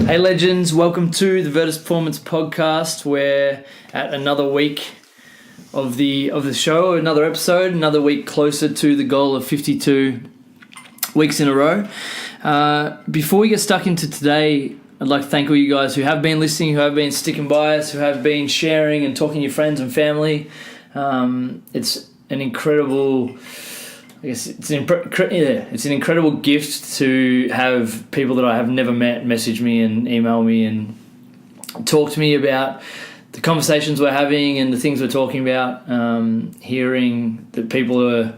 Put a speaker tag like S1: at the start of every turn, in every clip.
S1: Hey legends, welcome to the Virtus Performance Podcast. We're at another week of the show, another episode, another week closer to the goal of 52 weeks in a row. Before we get stuck into today, I'd like to thank all you guys who have been listening, who have been sticking by us, who have been sharing and talking to your friends and family. It's an incredible... I guess it's an incredible gift to have people that I have never met message me and email me and talk to me about the conversations we're having and the things we're talking about. Hearing that people are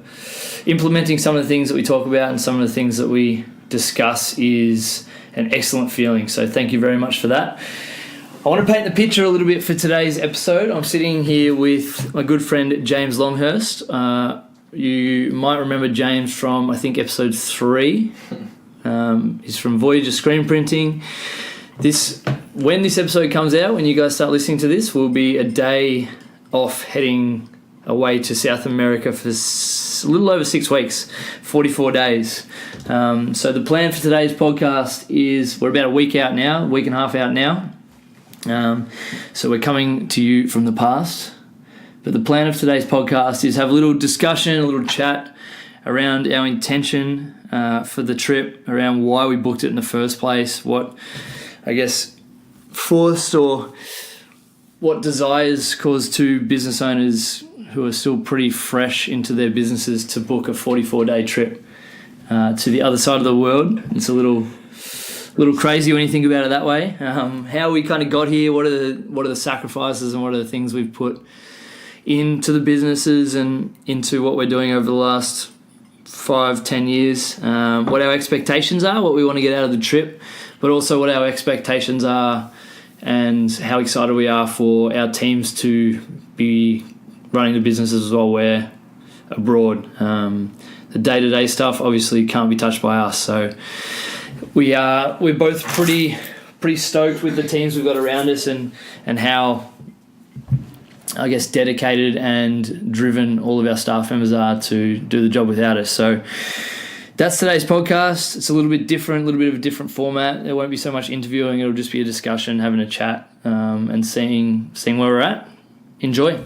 S1: implementing some of the things that we talk about and some of the things that we discuss is an excellent feeling. So thank you very much for that. I want to paint the picture a little bit for today's episode. I'm sitting here with my good friend James Longhurst. You might remember James from, I think, episode 3. He's from Voyager Screen Printing. When this episode comes out, when you guys start listening to this, will be a day off heading away to South America for a little over 6 weeks, 44 days. So the plan for today's podcast is we're about a week out now, a week and a half out now. So we're coming to you from the past. But the plan of today's podcast is have a little discussion, a little chat around our intention for the trip, around why we booked it in the first place, what, I guess, forced or what desires caused two business owners who are still pretty fresh into their businesses to book a 44-day trip to the other side of the world. It's a little crazy when you think about it that way. How we kind of got here, what are the sacrifices and what are the things we've put into the businesses and into what we're doing over the last 5-10 years, what our expectations are, what we want to get out of the trip, but also what our expectations are and how excited we are for our teams to be running the businesses while we're abroad. The day-to-day stuff obviously can't be touched by us, so we're both pretty stoked with the teams we've got around us and how, I guess, dedicated and driven all of our staff members are to do the job without us. So that's today's podcast. It's a little bit different, a little bit of a different format. There won't be so much interviewing. It'll just be a discussion, having a chat, and seeing where we're at. Enjoy.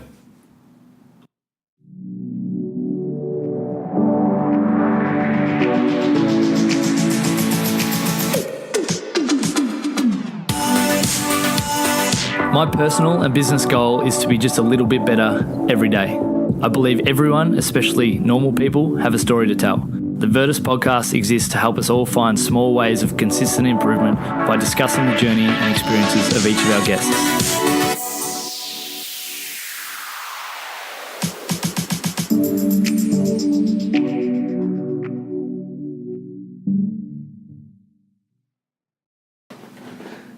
S1: My personal and business goal is to be just a little bit better every day. I believe everyone, especially normal people, have a story to tell. The Virtus podcast exists to help us all find small ways of consistent improvement by discussing the journey and experiences of each of our guests.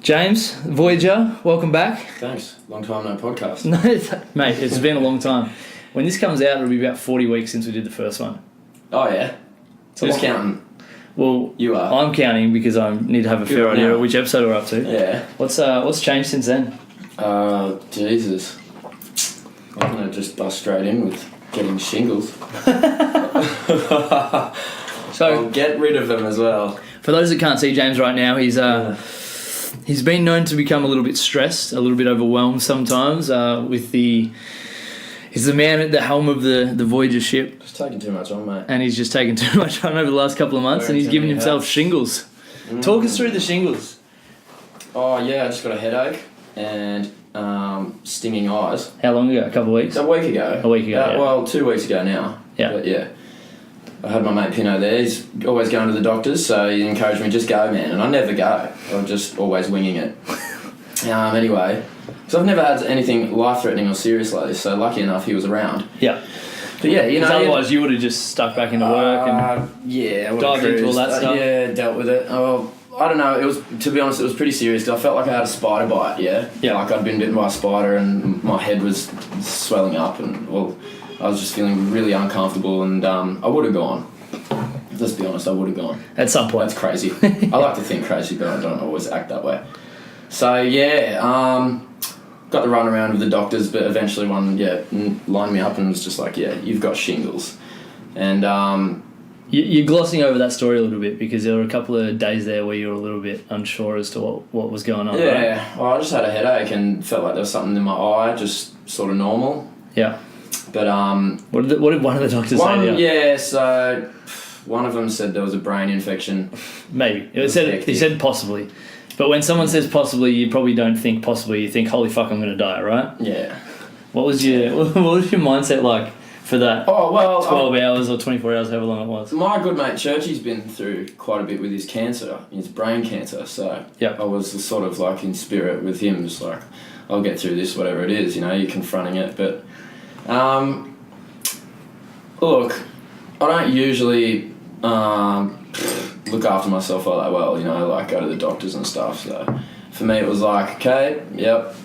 S1: James, Voyager, welcome back.
S2: Thanks. Long time no podcast.
S1: No, mate, it's been a long time. When this comes out, it'll be about 40 weeks since we did the first one.
S2: Oh, yeah? Who's counting?
S1: Well,
S2: you are.
S1: I'm counting because I need to have a fair idea of which episode we're up to.
S2: Yeah.
S1: What's changed since then?
S2: Jesus. I'm going to just bust straight in with getting shingles. So I'll get rid of them as well.
S1: For those that can't see James right now, he's been known to become a little bit stressed, a little bit overwhelmed sometimes. He's the man at the helm of the Voyager ship.
S2: Just taking too much on, mate.
S1: And he's just taken too much on over the last couple of months, and he's given himself shingles. Talk us through the shingles.
S2: Oh, yeah, I just got a headache and stinging eyes.
S1: How long ago? A couple of weeks?
S2: A week ago.
S1: Yeah.
S2: Well, 2 weeks ago now.
S1: Yeah.
S2: But yeah. I had my mate Pino there. He's always going to the doctors, so he encouraged me, just go, man. And I never go. I'm just always winging it. Anyway, so I've never had anything life-threatening or serious like this, so lucky enough he was around.
S1: Yeah.
S2: But yeah, you know...
S1: otherwise you would have just stuck back into work and dived into all that stuff.
S2: Yeah, dealt with it. Oh, I don't know. It was, to be honest, it was pretty serious because I felt like I had a spider bite, yeah? Like I'd been bitten by a spider and my head was swelling up and, well... I was just feeling really uncomfortable and I would have gone. Let's be honest, I would have gone.
S1: At some point.
S2: That's crazy. I like to think crazy, but I don't always act that way. So, yeah, got the run around with the doctors, but eventually one, lined me up and was just like, yeah, you've got shingles. And
S1: You're glossing over that story a little bit because there were a couple of days there where you were a little bit unsure as to what was going on.
S2: Yeah,
S1: right?
S2: well, I just had a headache and felt like there was something in my eye, just sort of normal.
S1: Yeah.
S2: But
S1: what did one of the doctors say to you?
S2: Yeah, so one of them said there was a brain infection.
S1: Maybe he said possibly, but when someone says possibly, you probably don't think possibly. You think, holy fuck, I'm going to die, right?
S2: Yeah.
S1: What was your mindset like for that?
S2: Oh well,
S1: 12 hours or 24 hours, however long it was.
S2: My good mate Churchy's been through quite a bit with his cancer, his brain cancer. So
S1: yep.
S2: I was sort of like in spirit with him, just like I'll get through this, whatever it is. You know, you're confronting it, but look, I don't usually look after myself all that well. You know, like go to the doctors and stuff. So for me, it was like, okay, yep.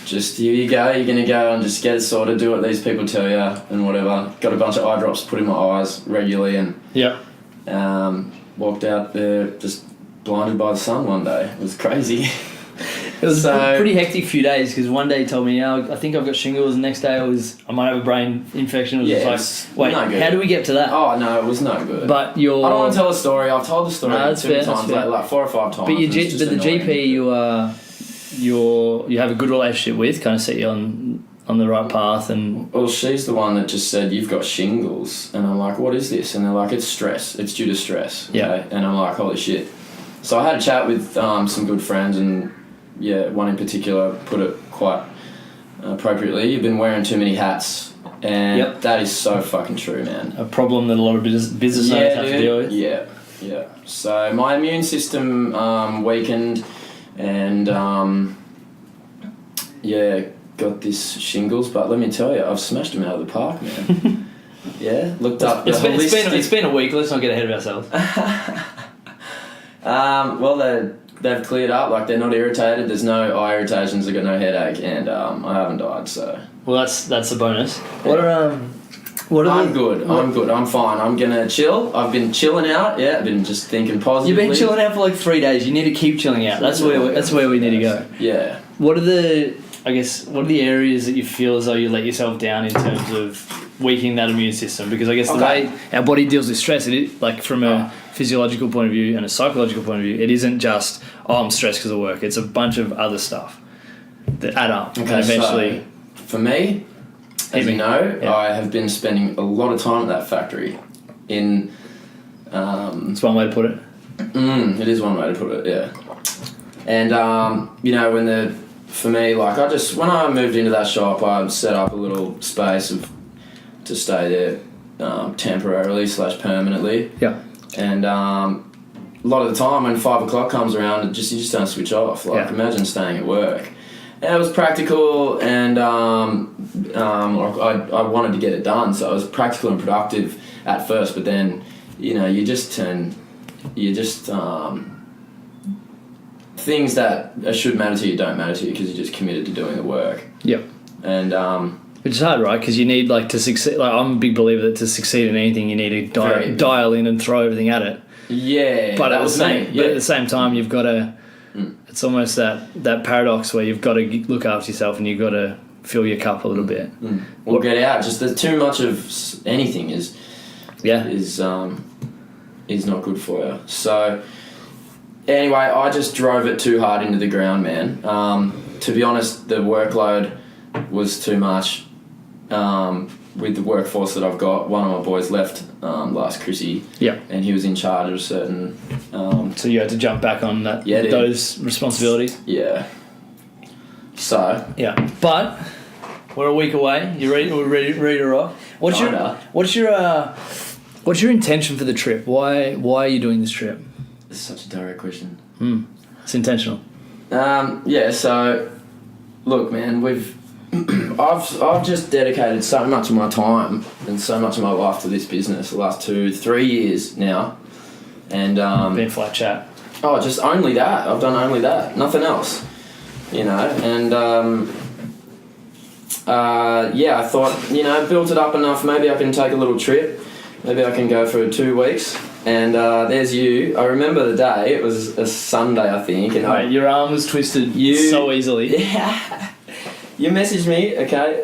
S2: Just here you go, you're going to go and just get it sorted, do what these people tell you and whatever. Got a bunch of eye drops put in my eyes regularly and walked out there just blinded by the sun one day. It was crazy.
S1: It was a pretty hectic few days because one day he told me, I think I've got shingles, and the next day I might have a brain infection. It was just like, wait,
S2: no
S1: how do we get to that?
S2: Oh, no, it was no good.
S1: But I don't
S2: want to tell the story. I've told the story two times, like 4 or 5 times.
S1: But the GP you have a good relationship with, kind of set you on the right path. And
S2: well, she's the one that just said, you've got shingles, and I'm like, what is this? And they're like, it's stress, it's due to stress. Okay?
S1: Yeah.
S2: And I'm like, holy shit. So I had a chat with some good friends, and one in particular put it quite appropriately. You've been wearing too many hats, and that is so fucking true, man.
S1: A problem that a lot of business owners have to deal with.
S2: Yeah. So my immune system weakened. And got this shingles, but let me tell you, I've smashed them out of the park, man. Looked up.
S1: It's been a week. Let's not get ahead of ourselves.
S2: Well, they've cleared up. Like they're not irritated. There's no eye irritations. I've got no headache, and I haven't died. So
S1: well, that's a bonus.
S2: I'm good. I'm fine. I'm gonna chill. I've been chilling out. Yeah, I've been just thinking positively.
S1: You've been chilling out for like 3 days. You need to keep chilling out. That's where we need to go.
S2: Yeah.
S1: What are the areas that you feel as though you let yourself down in terms of weakening that immune system? Because I guess the way our body deals with stress, it is, like from a physiological point of view and a psychological point of view, it isn't just I'm stressed because of work. It's a bunch of other stuff that add up.
S2: Okay,
S1: and eventually,
S2: so for me. As you know, I have been spending a lot of time at that factory.
S1: It's one way to put it.
S2: It is one way to put it, yeah. And for me, like when I moved into that shop, I set up a little space to stay there temporarily / permanently.
S1: Yeah.
S2: And a lot of the time when 5 o'clock comes around, you just don't switch off. Like imagine staying at work. And it was practical, and I wanted to get it done, so it was practical and productive at first. But then, things that should matter to you don't matter to you because you're just committed to doing the work.
S1: Yep.
S2: And
S1: which is hard, right? Because you need to succeed. Like I'm a big believer that to succeed in anything, you need to dial in and throw everything at it.
S2: Yeah,
S1: but at the same time, you've got to. It's almost that paradox where you've got to look after yourself and you've got to fill your cup a little bit.
S2: Or get out. Just there's too much of anything is not good for you. So anyway, I just drove it too hard into the ground, man. To be honest, the workload was too much. With the workforce that I've got, one of my boys left last Chrissy, and he was in charge of a certain.
S1: So you had to jump back on that. Those responsibilities.
S2: Yeah. So.
S1: Yeah, but we're a week away. You ready? We're ready to rock. What's your intention for the trip? Why are you doing this trip?
S2: It's such a direct question.
S1: It's intentional.
S2: So look, man, I've just dedicated so much of my time and so much of my life to this business the last 2-3 years now, and
S1: been flat chat.
S2: Oh, just only that. I've done only that, nothing else, and I thought, built it up enough, maybe I can take a little trip, maybe I can go for 2 weeks. And there's you. I remember the day. It was a Sunday, I think. And
S1: your arm was twisted so easily.
S2: Yeah. You messaged me, okay,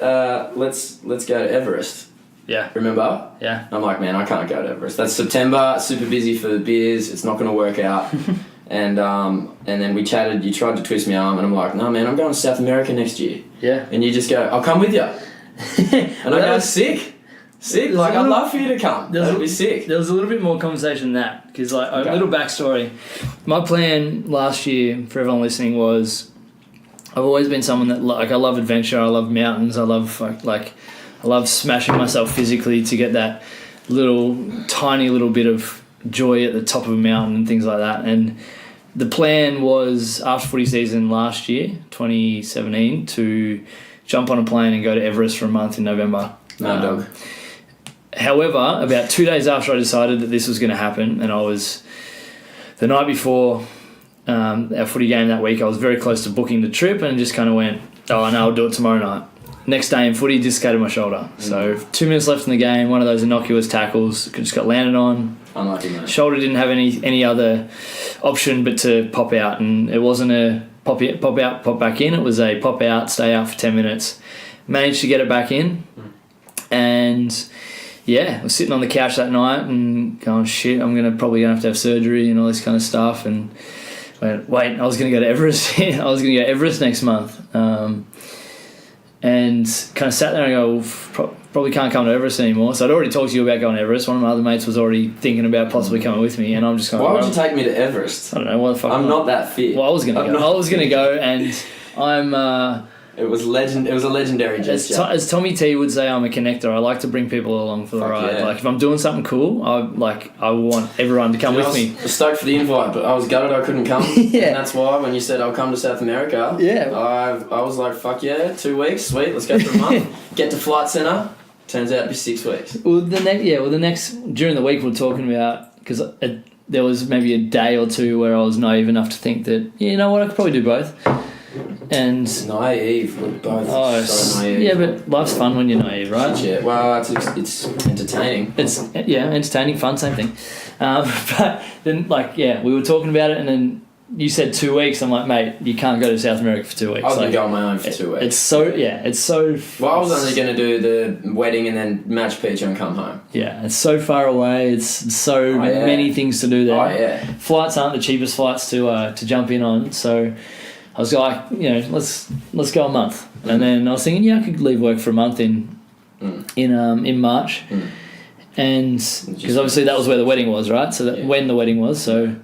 S2: let's go to Everest.
S1: Yeah.
S2: Remember?
S1: Yeah.
S2: I'm like, man, I can't go to Everest. That's September, super busy for the beers. It's not going to work out. And then we chatted. You tried to twist my arm, and I'm like, no, man, I'm going to South America next year.
S1: Yeah.
S2: And you just go, I'll come with you. And I go, sick. Like, I'd love for you to come. That'd be sick.
S1: There was a little bit more conversation than that because, like, a little backstory. My plan last year for everyone listening was, I've always been someone that I love adventure. I love mountains. I love I love smashing myself physically to get that tiny little bit of joy at the top of a mountain and things like that. And the plan was after footy season last year, 2017, to jump on a plane and go to Everest for a month in November.
S2: No dog.
S1: However, about 2 days after I decided that this was going to happen, and I was the night before our footy game that week, I was very close to booking the trip and just kind of went, oh, I know, I'll do it tomorrow night. Next day in footy, dislocated my shoulder. So 2 minutes left in the game, one of those innocuous tackles, just got landed on.
S2: Unlucky, mate.
S1: Shoulder didn't have any other option but to pop out, and it wasn't a pop out, pop back in. It was a pop out, stay out for 10 minutes. Managed to get it back in, and I was sitting on the couch that night and going, shit, I'm probably gonna have to have surgery and all this kind of stuff. And wait, I was gonna go to Everest. I was gonna go to Everest next month, and kind of sat there and go, well, probably can't come to Everest anymore. So I'd already talked to you about going to Everest. One of my other mates was already thinking about possibly coming with me, and I'm just going,
S2: why would you take me to Everest?
S1: I don't know, what the fuck.
S2: I'm not that fit.
S1: Well, I was gonna go, and I'm.
S2: It was a legendary gesture.
S1: As Tommy T would say, I'm a connector. I like to bring people along for the ride.
S2: Yeah.
S1: Like, if I'm doing something cool, I want everyone to come with me.
S2: I was stoked for the invite, but I was gutted I couldn't come.
S1: Yeah.
S2: And that's why when you said I'll come to South America, I was like, fuck yeah, 2 weeks, sweet, let's go for a month. Get to Flight Centre, turns out to be 6 weeks.
S1: Well, during the week we were talking about, because there was maybe a day or two where I was naive enough to think that, you know what, I could probably do both. And
S2: naive, we're both so naive.
S1: Yeah, but life's fun when you're naive, right?
S2: Yeah, well, it's entertaining.
S1: It's entertaining, fun, same thing. But then, we were talking about it, and then you said 2 weeks. I'm like, mate, you can't go to South America for 2 weeks.
S2: I was going to go on my own for 2 weeks.
S1: It's so.
S2: Well, I was only going to do the wedding and then match Peach and come home.
S1: Yeah, it's so far away. It's so many things to do there.
S2: Oh yeah.
S1: Flights aren't the cheapest flights to jump in on, so I was like, let's go a month. And then I was thinking, I could leave work for a month in March, and because obviously that was where the wedding was, right? So when the wedding was, so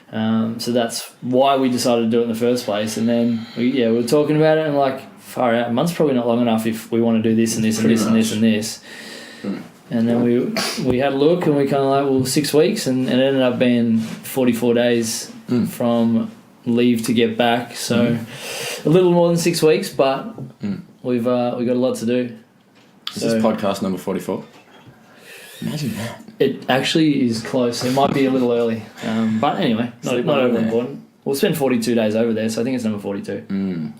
S1: that's why we decided to do it in the first place. And then we were talking about it, and like, far out, a month's probably not long enough if we want to do this and this and this and this and this. And then we had a look, and we kind of like, well, 6 weeks, and it ended up being 44 days from leave to get back, so a little more than 6 weeks, but we've got a lot to do.
S2: This is podcast number 44. Imagine that.
S1: It actually is close. It might be a little early, but anyway, not over important. We'll spend 42 days over there, so I think it's number 42.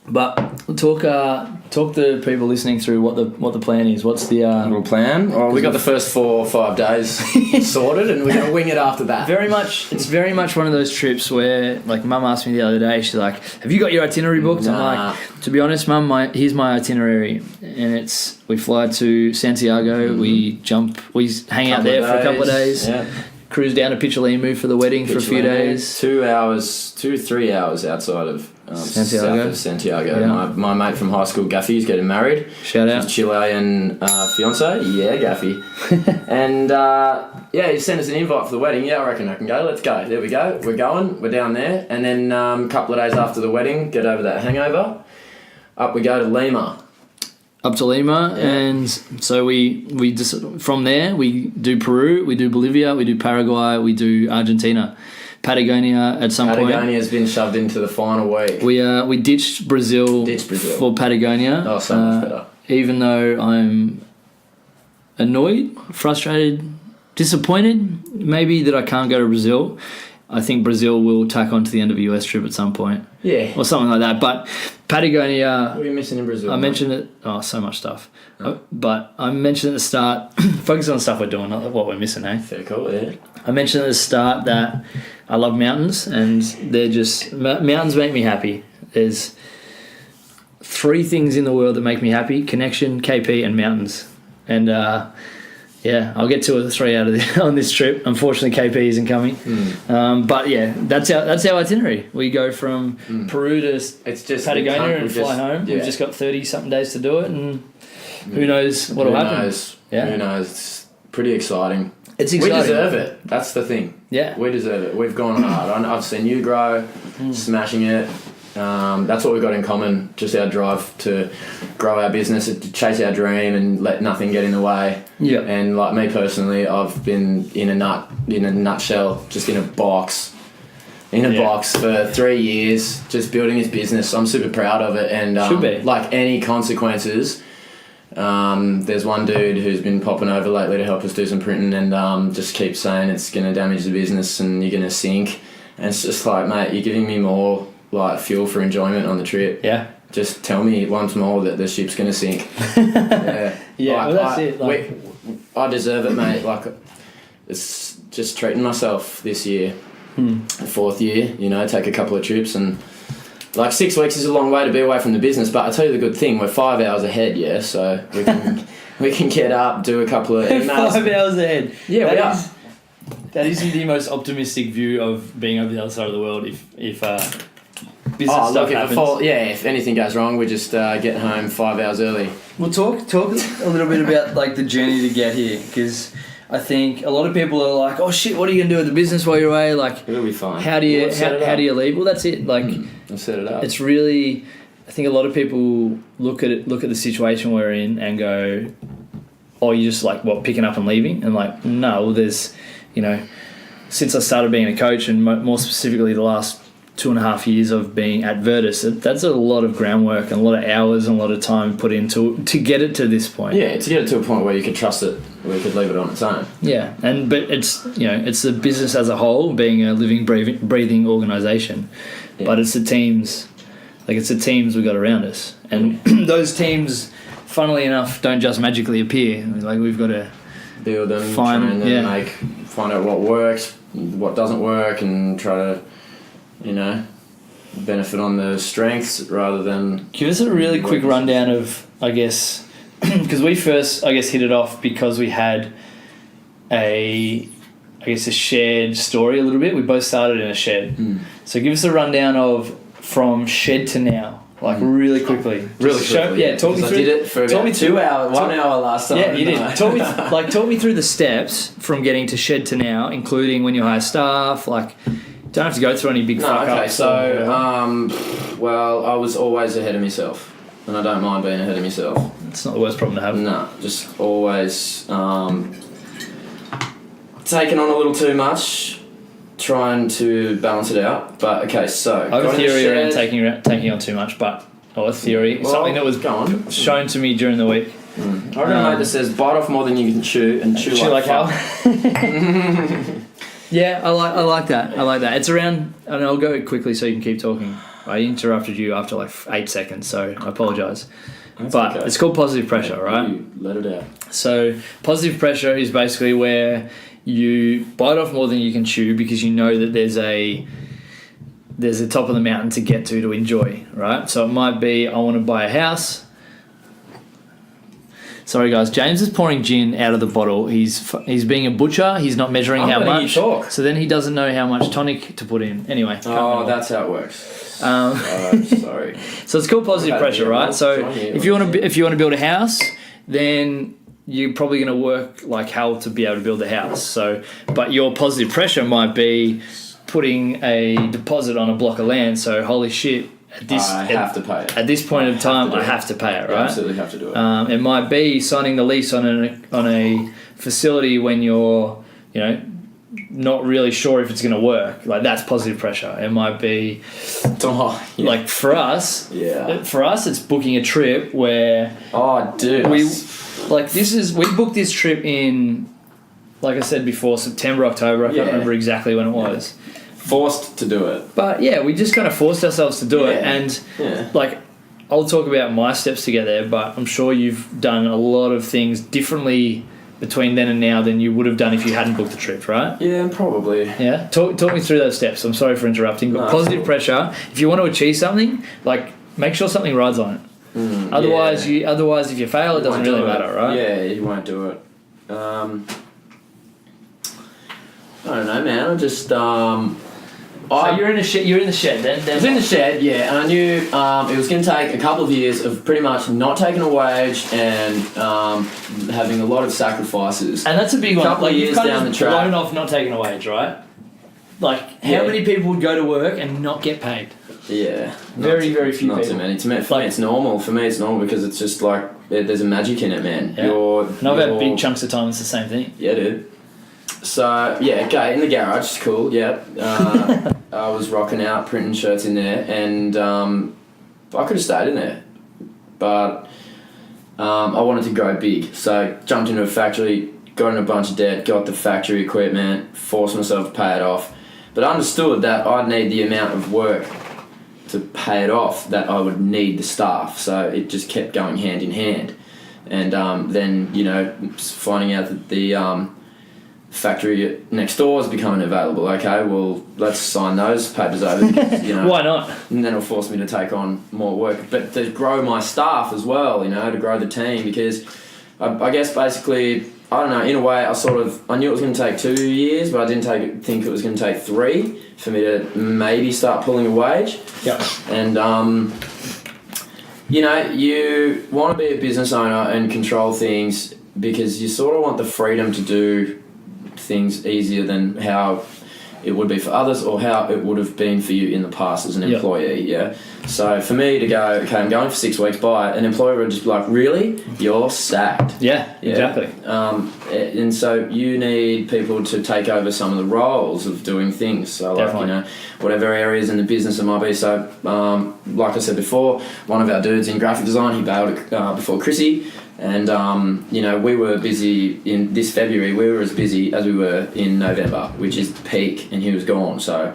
S1: But talk to people listening through what the plan is. What's the
S2: little plan? Well, we got the first 4 or 5 days sorted, and we're gonna wing it after that.
S1: It's very much one of those trips where, like, Mum asked me the other day. She's like, "Have you got your itinerary booked?"
S2: Nah.
S1: I'm like, "To be honest, Mum, here's my itinerary, and we fly to Santiago. We hang out there for a couple of days." Yeah. Cruise down to Pichilemu for the wedding for a few days.
S2: 3 hours outside of
S1: Santiago.
S2: South of Santiago. Yeah. My mate from high school, Gaffy's getting married.
S1: Shout out.
S2: His Chilean fiance. Yeah, Gaffy. And he sent us an invite for the wedding. Yeah, I reckon I can go. Let's go. There we go. We're going. We're down there. And then a couple of days after the wedding, get over that hangover. Up we go to Lima.
S1: Up to Lima, and so we just from there we do Peru, we do Bolivia, we do Paraguay, we do Argentina, Patagonia at some point.
S2: Patagonia's been shoved into the final week.
S1: We ditched Brazil for Patagonia.
S2: Oh, so much better.
S1: Even though I'm annoyed, frustrated, disappointed, maybe that I can't go to Brazil. I think Brazil will tack on to the end of a US trip at some point.
S2: Yeah.
S1: Or something like that. But Patagonia...
S2: What are you missing in Brazil?
S1: I mentioned it... Oh, so much stuff. Oh. But I mentioned at the start... focus on stuff we're doing, not what we're missing, eh?
S2: Fair cool, yeah.
S1: I mentioned at the start that I love mountains, and they're just... Mountains make me happy. There's 3 things in the world that make me happy: connection, KP, and mountains. And I'll get 2 or 3 out of on this trip. Unfortunately, KP isn't coming. But yeah, that's our itinerary. We go from Peru to Patagonia and fly home.
S2: Yeah.
S1: We've just got 30-something days to do it, and who knows what will happen. Yeah.
S2: Who knows? It's pretty exciting.
S1: It's exciting.
S2: We deserve it. That's the thing.
S1: Yeah.
S2: We deserve it. We've gone hard. I've seen you grow, smashing it. That's what we've got in common, just our drive to grow our business, to chase our dream and let nothing get in the way.
S1: Yeah.
S2: And like me personally, I've been in a nutshell, just in a box for 3 years, just building this business. I'm super proud of it, and
S1: should be.
S2: Like any consequences, there's one dude who's been popping over lately to help us do some printing, and just keeps saying it's going to damage the business and you're going to sink. And it's just like, mate, you're giving me more like fuel for enjoyment on the trip.
S1: Yeah.
S2: Just tell me once more that the ship's going to sink. Yeah.
S1: Yeah, well, that's it. Like,
S2: I deserve it, mate. Like, it's just treating myself this year. 4th year, take a couple of trips, and like 6 weeks is a long way to be away from the business, but I tell you the good thing, we're 5 hours ahead, yeah, so we can get up, do a couple of emails.
S1: 5 hours ahead.
S2: Yeah, we are.
S1: That isn't the most optimistic view of being over the other side of the world if business stuff happens.
S2: If anything goes wrong, we just get home 5 hours early.
S1: Well, talk a little bit about like the journey to get here, because I think a lot of people are like, oh shit, what are you gonna do with the business while you're away? Like,
S2: it'll be fine.
S1: How do you leave? Well, that's it. Like,
S2: I'll set it up.
S1: It's really, I think a lot of people look at the situation we're in and go, oh, you're just like picking up and leaving, and like, no, there's, since I started being a coach, and more specifically the last 2.5 years of being at Virtus, that's a lot of groundwork and a lot of hours and a lot of time put into to get it to this point.
S2: Yeah, to get it to a point where you could trust it, where you could leave it on its own. Yeah,
S1: but it's it's the business as a whole being a living, breathing organisation, but it's the teams, we've got around us, and those teams, funnily enough, don't just magically appear. Like, we've got to
S2: build them, train them, find out what works, what doesn't work, and try to benefit on the strengths rather than... Give us
S1: a really quick rundown of, I guess, because we first, hit it off because we had a shared story a little bit. We both started in a shed. So give us a rundown of from shed to now, like really quickly. Talk me through. I did it for about 2 hours, 1 hour last time. Yeah, you did. Talk me through the steps from getting to shed to now, including when you hire staff, like... Don't have to go through any big fuck-ups.
S2: So, I was always ahead of myself, and I don't mind being ahead of myself.
S1: It's not the worst problem to have.
S2: No, just always taking on a little too much, trying to balance it out. But, okay, so...
S1: I have a theory around taking on too much, something that was shown to me during the week.
S2: I read a note that says, bite off more than you can chew, and chew like hell.
S1: Yeah, I like that. It's around, and I'll go quickly so you can keep talking. I interrupted you after like 8 seconds, so I apologise. But okay. It's called positive pressure, right?
S2: You let it out.
S1: So positive pressure is basically where you bite off more than you can chew because you know that there's a top of the mountain to get to enjoy, right? So it might be, I want to buy a house. Sorry guys, James is pouring gin out of the bottle. He's being a butcher. He's not measuring how much. So then he doesn't know how much tonic to put in. Anyway.
S2: Oh, that's how it works. Sorry.
S1: So it's called positive pressure, right? So if you want to build a house, then you're probably going to work like hell to be able to build a house. So, but your positive pressure might be putting a deposit on a block of land. So holy shit.
S2: I have to pay it.
S1: At this point in time, I have to pay it, right?
S2: Absolutely have to do it.
S1: It might be signing the lease on a facility when you're, not really sure if it's going to work. Like, that's positive pressure. It might be, like for us.
S2: Yeah.
S1: For us, it's booking a trip where.
S2: Oh, dude.
S1: We booked this trip in, like I said before, September, October. I can't remember exactly when it was.
S2: Forced to do it.
S1: But yeah, we just kind of forced ourselves to do it, and I'll talk about my steps to get there, but I'm sure you've done a lot of things differently between then and now than you would have done if you hadn't booked the trip, right?
S2: Yeah, probably.
S1: Yeah? Talk me through those steps. I'm sorry for interrupting, but positive pressure, if you want to achieve something, like, make sure something rides on it. Otherwise, if you fail, it doesn't really matter, right?
S2: Yeah, you won't do it. I don't know, man. I just
S1: So you're in the shed. You're in the shed then.
S2: I was in the shed, yeah, and I knew it was going to take a couple of years of pretty much not taking a wage and having a lot of sacrifices.
S1: And that's a big one.
S2: Couple of years down the track.
S1: Blown off not taking a wage, right? Like, how many people would go to work and not get paid?
S2: Yeah.
S1: Very few people.
S2: Not too many. For me, it's normal. For me, it's normal because it's just like, there's a magic in it, man.
S1: Yeah. And I've had big chunks of time, it's the same thing.
S2: Yeah, dude. So, yeah, okay, in the garage, it's cool, yeah. I was rocking out, printing shirts in there, and I could have stayed in there. But I wanted to grow big. So, jumped into a factory, got in a bunch of debt, got the factory equipment, forced myself to pay it off. But I understood that I'd need the amount of work to pay it off that I would need the staff. So, it just kept going hand in hand. And then, you know, finding out that the factory next door is becoming available. Okay, well, let's sign those papers over. Because, you know,
S1: why not?
S2: And then it'll force me to take on more work, but to grow my staff as well. You know, to grow the team, because I guess basically, I don't know. In a way, I knew it was going to take 2 years, but I didn't think it was going to take 3 for me to maybe start pulling a wage.
S1: Yeah.
S2: And you know, you want to be a business owner and control things because you sort of want the freedom to do things easier than how it would be for others or how it would have been for you in the past as an employee. Yeah. So for me to go, okay, I'm going for 6 weeks by, an employer would just be like, really? You're sacked.
S1: Yeah, exactly.
S2: And so you need people to take over some of the roles of doing things. So like, you know, whatever areas in the business it might be. So like I said before, one of our dudes in graphic design, he bailed before Chrissy. And, you know, we were busy in this February. We were as busy as we were in November, which is peak, and he was gone. So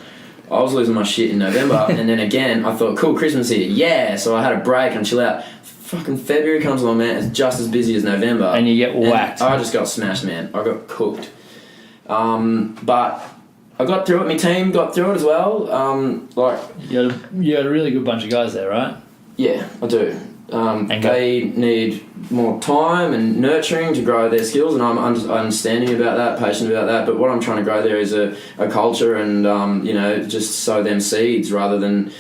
S2: I was losing my shit in November. And then again, I thought, cool, Christmas here. Yeah. So I had a break and chill out. Fucking February comes along, man. It's just as busy as November.
S1: And you get whacked.
S2: I just got smashed, man. I got cooked. But I got through it. My team got through it as well.
S1: You had a really good bunch of guys there, right?
S2: Yeah, I do. They need more time and nurturing to grow their skills, and I'm understanding about that, patient about that. But what I'm trying to grow there is a culture and, you know, just sow them seeds rather than,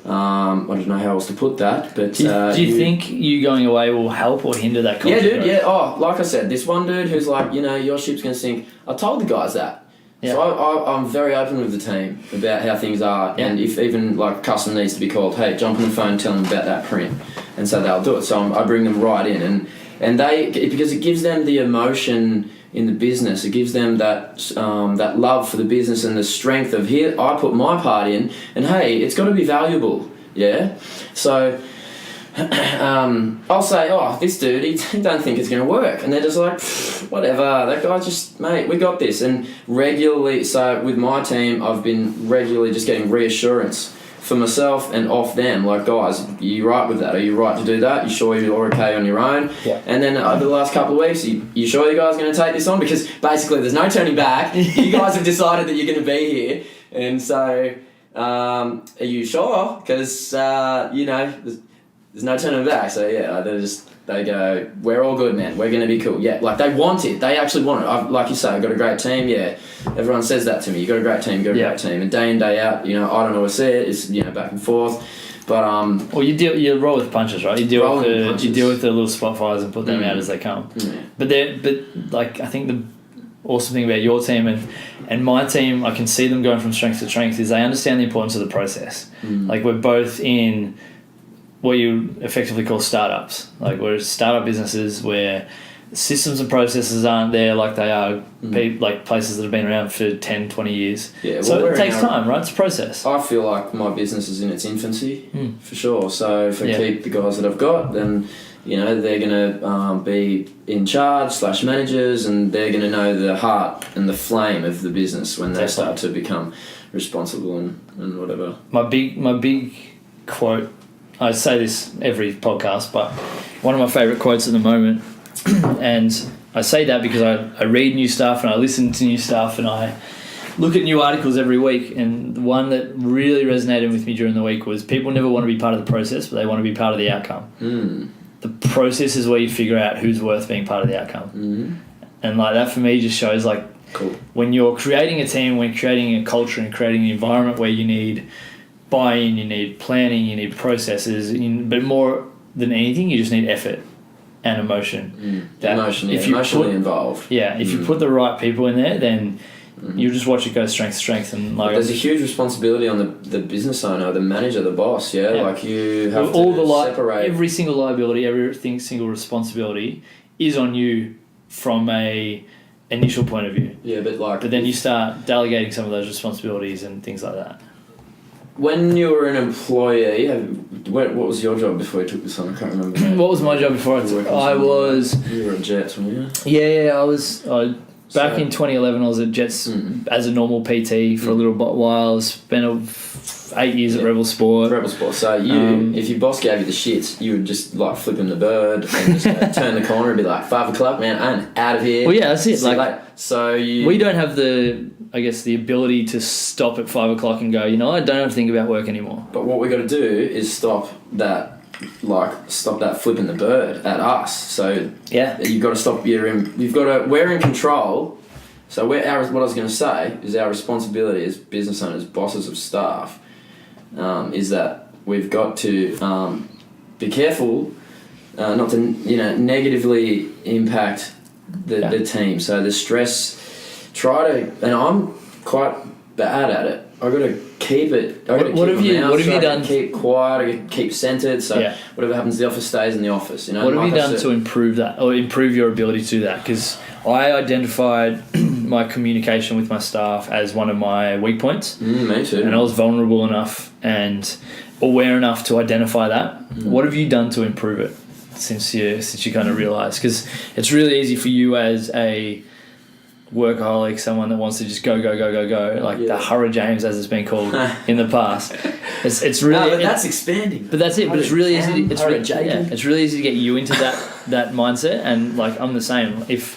S2: I don't know how else to put that. But
S1: do you think you going away will help or hinder that culture?
S2: Yeah, dude, growth? Yeah. Oh, like I said, this one dude who's like, you know, your ship's going to sink. I told the guys that. Yeah. So I'm very open with the team about how things are, and if even like custom needs to be called, hey, jump on the phone, tell them about that print, and so they'll do it. So I bring them right in, and they, because it gives them the emotion in the business, it gives them that that love for the business and the strength of here. I put my part in, and hey, it's got to be valuable, yeah. So I'll say, oh, this dude, he don't think it's going to work. And they're just like, whatever, that guy just, mate, we got this. And regularly, so with my team, I've been regularly just getting reassurance for myself and off them. Like, guys, are you right with that? Are you right to do that? You sure you're okay on your own? Yeah. And then over the last couple of weeks, you sure you guys are going to take this on? Because basically there's no turning back. You guys have decided that you're going to be here. And so, are you sure? Because, you know, there's no turning back. So yeah, they go, we're all good, man. We're gonna be cool. Yeah, like they want it. They actually want it. Like you say, I've got a great team. Yeah, everyone says that to me. You got a great team. You got a great team. And day in, day out, you know, I don't always say it. It's, you know, back and forth. But well,
S1: you roll with punches, right? You deal with the little spot fires and put them out as they come. Yeah. But like I think the awesome thing about your team and my team, I can see them going from strength to strength, is they understand the importance of the process. Like we're both in what you effectively call startups. Like we're startup businesses where systems and processes aren't there like they are like places that have been around for 10, 20 years. Yeah, well, so it takes time, right? It's a process.
S2: I feel like my business is in its infancy, for sure. So if I keep the guys that I've got, then, you know, they're going to be in charge / managers, and they're going to know the heart and the flame of the business when they start to become responsible and whatever.
S1: My big quote, I say this every podcast, but one of my favourite quotes at the moment, and I say that because I read new stuff and I listen to new stuff and I look at new articles every week, and the one that really resonated with me during the week was people never want to be part of the process, but they want to be part of the outcome. the process is where you figure out who's worth being part of the outcome.
S2: Mm-hmm.
S1: And like that for me just shows like when you're creating a team, when creating a culture and creating an environment where you need buy-in, you need planning, you need processes, but more than anything, you just need effort and emotion.
S2: Emotionally involved.
S1: Yeah, if you put the right people in there, then you just watch it go strength to strength. And like,
S2: there's a huge responsibility on the business owner, the manager, the boss. Yeah, like you have to separate
S1: every single liability, single responsibility is on you from a initial point of view.
S2: Yeah, but
S1: then you start delegating some of those responsibilities and things like that.
S2: When you were an employee, what was your job before you took this on? I can't remember.
S1: What was my job before you were
S2: at Jets, weren't you?
S1: Yeah, I was. Back in 2011, I was at Jets as a normal PT for a little while. Spent 8 years at Rebel Sport.
S2: So if your boss gave you the shits, you would just like flip him the bird and just turn the corner and be like, 5 o'clock, man, I'm out of here.
S1: Well, yeah, that's it.
S2: We
S1: don't have the ability to stop at 5 o'clock and go, I don't have to think about work anymore.
S2: But what we got to do is stop that flipping the bird at us. So you've got to stop. We're in control. So what I was going to say is our responsibility as business owners, bosses of staff, is that we've got to be careful not to negatively impact the team. So the stress. And I'm quite bad at it. I got to keep it.
S1: What have you done?
S2: Keep quiet. I got to keep centered. So whatever happens in the office stays in the office.
S1: What have you done to improve that, or improve your ability to do that? Because I identified my communication with my staff as one of my weak points.
S2: Me too.
S1: And I was vulnerable enough and aware enough to identify that. What have you done to improve it since you kind of realised? Because it's really easy for you as a workaholic, someone that wants to just go, like the Hurra James, as it's been called in the past. It's really
S2: but that's expanding.
S1: But that's it. But it's really easy. It's really easy to get you into that mindset. And like I'm the same. If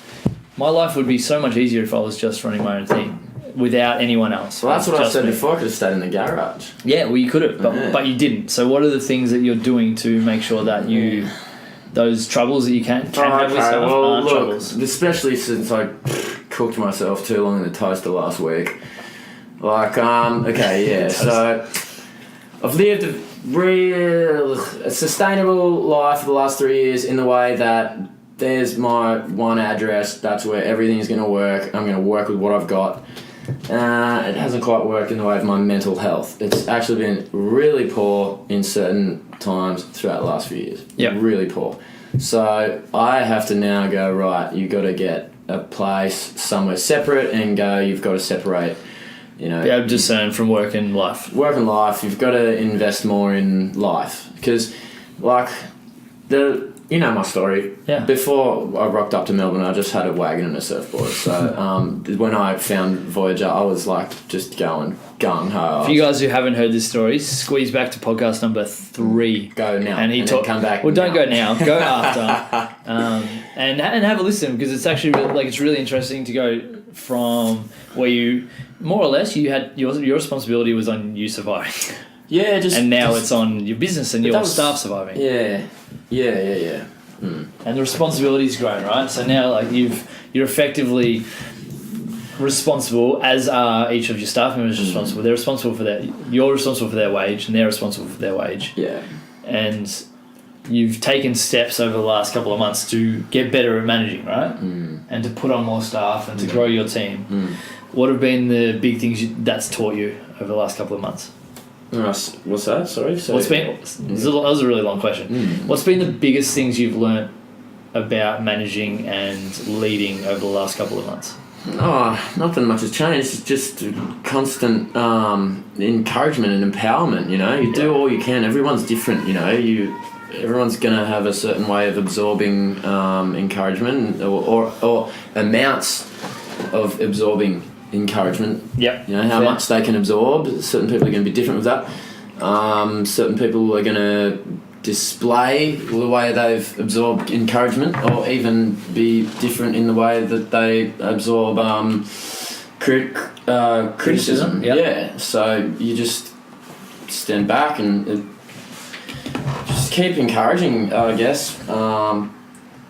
S1: my life would be so much easier if I was just running my own thing without anyone else.
S2: Well, that's what I said before. I could have stayed in the garage.
S1: Yeah, well, you could have, but you didn't. So what are the things that you're doing to make sure that those troubles that you can have with stuff aren't troubles?
S2: Especially since I cooked myself too long in the toaster last week. So I've lived a sustainable life for the last 3 years in the way that there's my one address, that's where everything's going to work. I'm going to work with what I've got. It hasn't quite worked in the way of my mental health. It's actually been really poor in certain times throughout the last few years.
S1: Yeah,
S2: really poor. So I have to now go, right, you've got to get a place somewhere separate and go, you've got to separate, be able
S1: to discern from work and life.
S2: You've got to invest more in life. Because, my story. Yeah. Before I rocked up to Melbourne, I just had a wagon and a surfboard. So when I found Voyager, I was just going gung-ho.
S1: For you guys who haven't heard this story, squeeze back to podcast number 3.
S2: Go now.
S1: And
S2: come back.
S1: Well, don't go now. Go after. And have a listen, because it's actually it's really interesting to go from where you more or less you had your responsibility was on you surviving.
S2: Yeah,
S1: and now it's on your business and your staff surviving.
S2: Yeah.
S1: And the responsibility's grown, right? So now you're effectively responsible, as are each of your staff members responsible. They're responsible for that. You're responsible for their wage, and they're responsible for their wage.
S2: Yeah.
S1: And you've taken steps over the last couple of months to get better at managing, right? And to put on more staff and to grow your team. What have been the big things that's taught you over the last couple of months?
S2: What's that? Sorry.
S1: That was a really long question. What's been the biggest things you've learnt about managing and leading over the last couple of months?
S2: Nothing much has changed. It's just constant encouragement and empowerment. You do all you can. Everyone's different. Everyone's gonna have a certain way of absorbing encouragement or amounts of absorbing encouragement.
S1: Yep.
S2: How much they can absorb. Certain people are going to be different with that. Certain people are going to display the way they've absorbed encouragement, or even be different in the way that they absorb criticism. Yep. Yeah. So you just stand back and just keep encouraging, I guess. I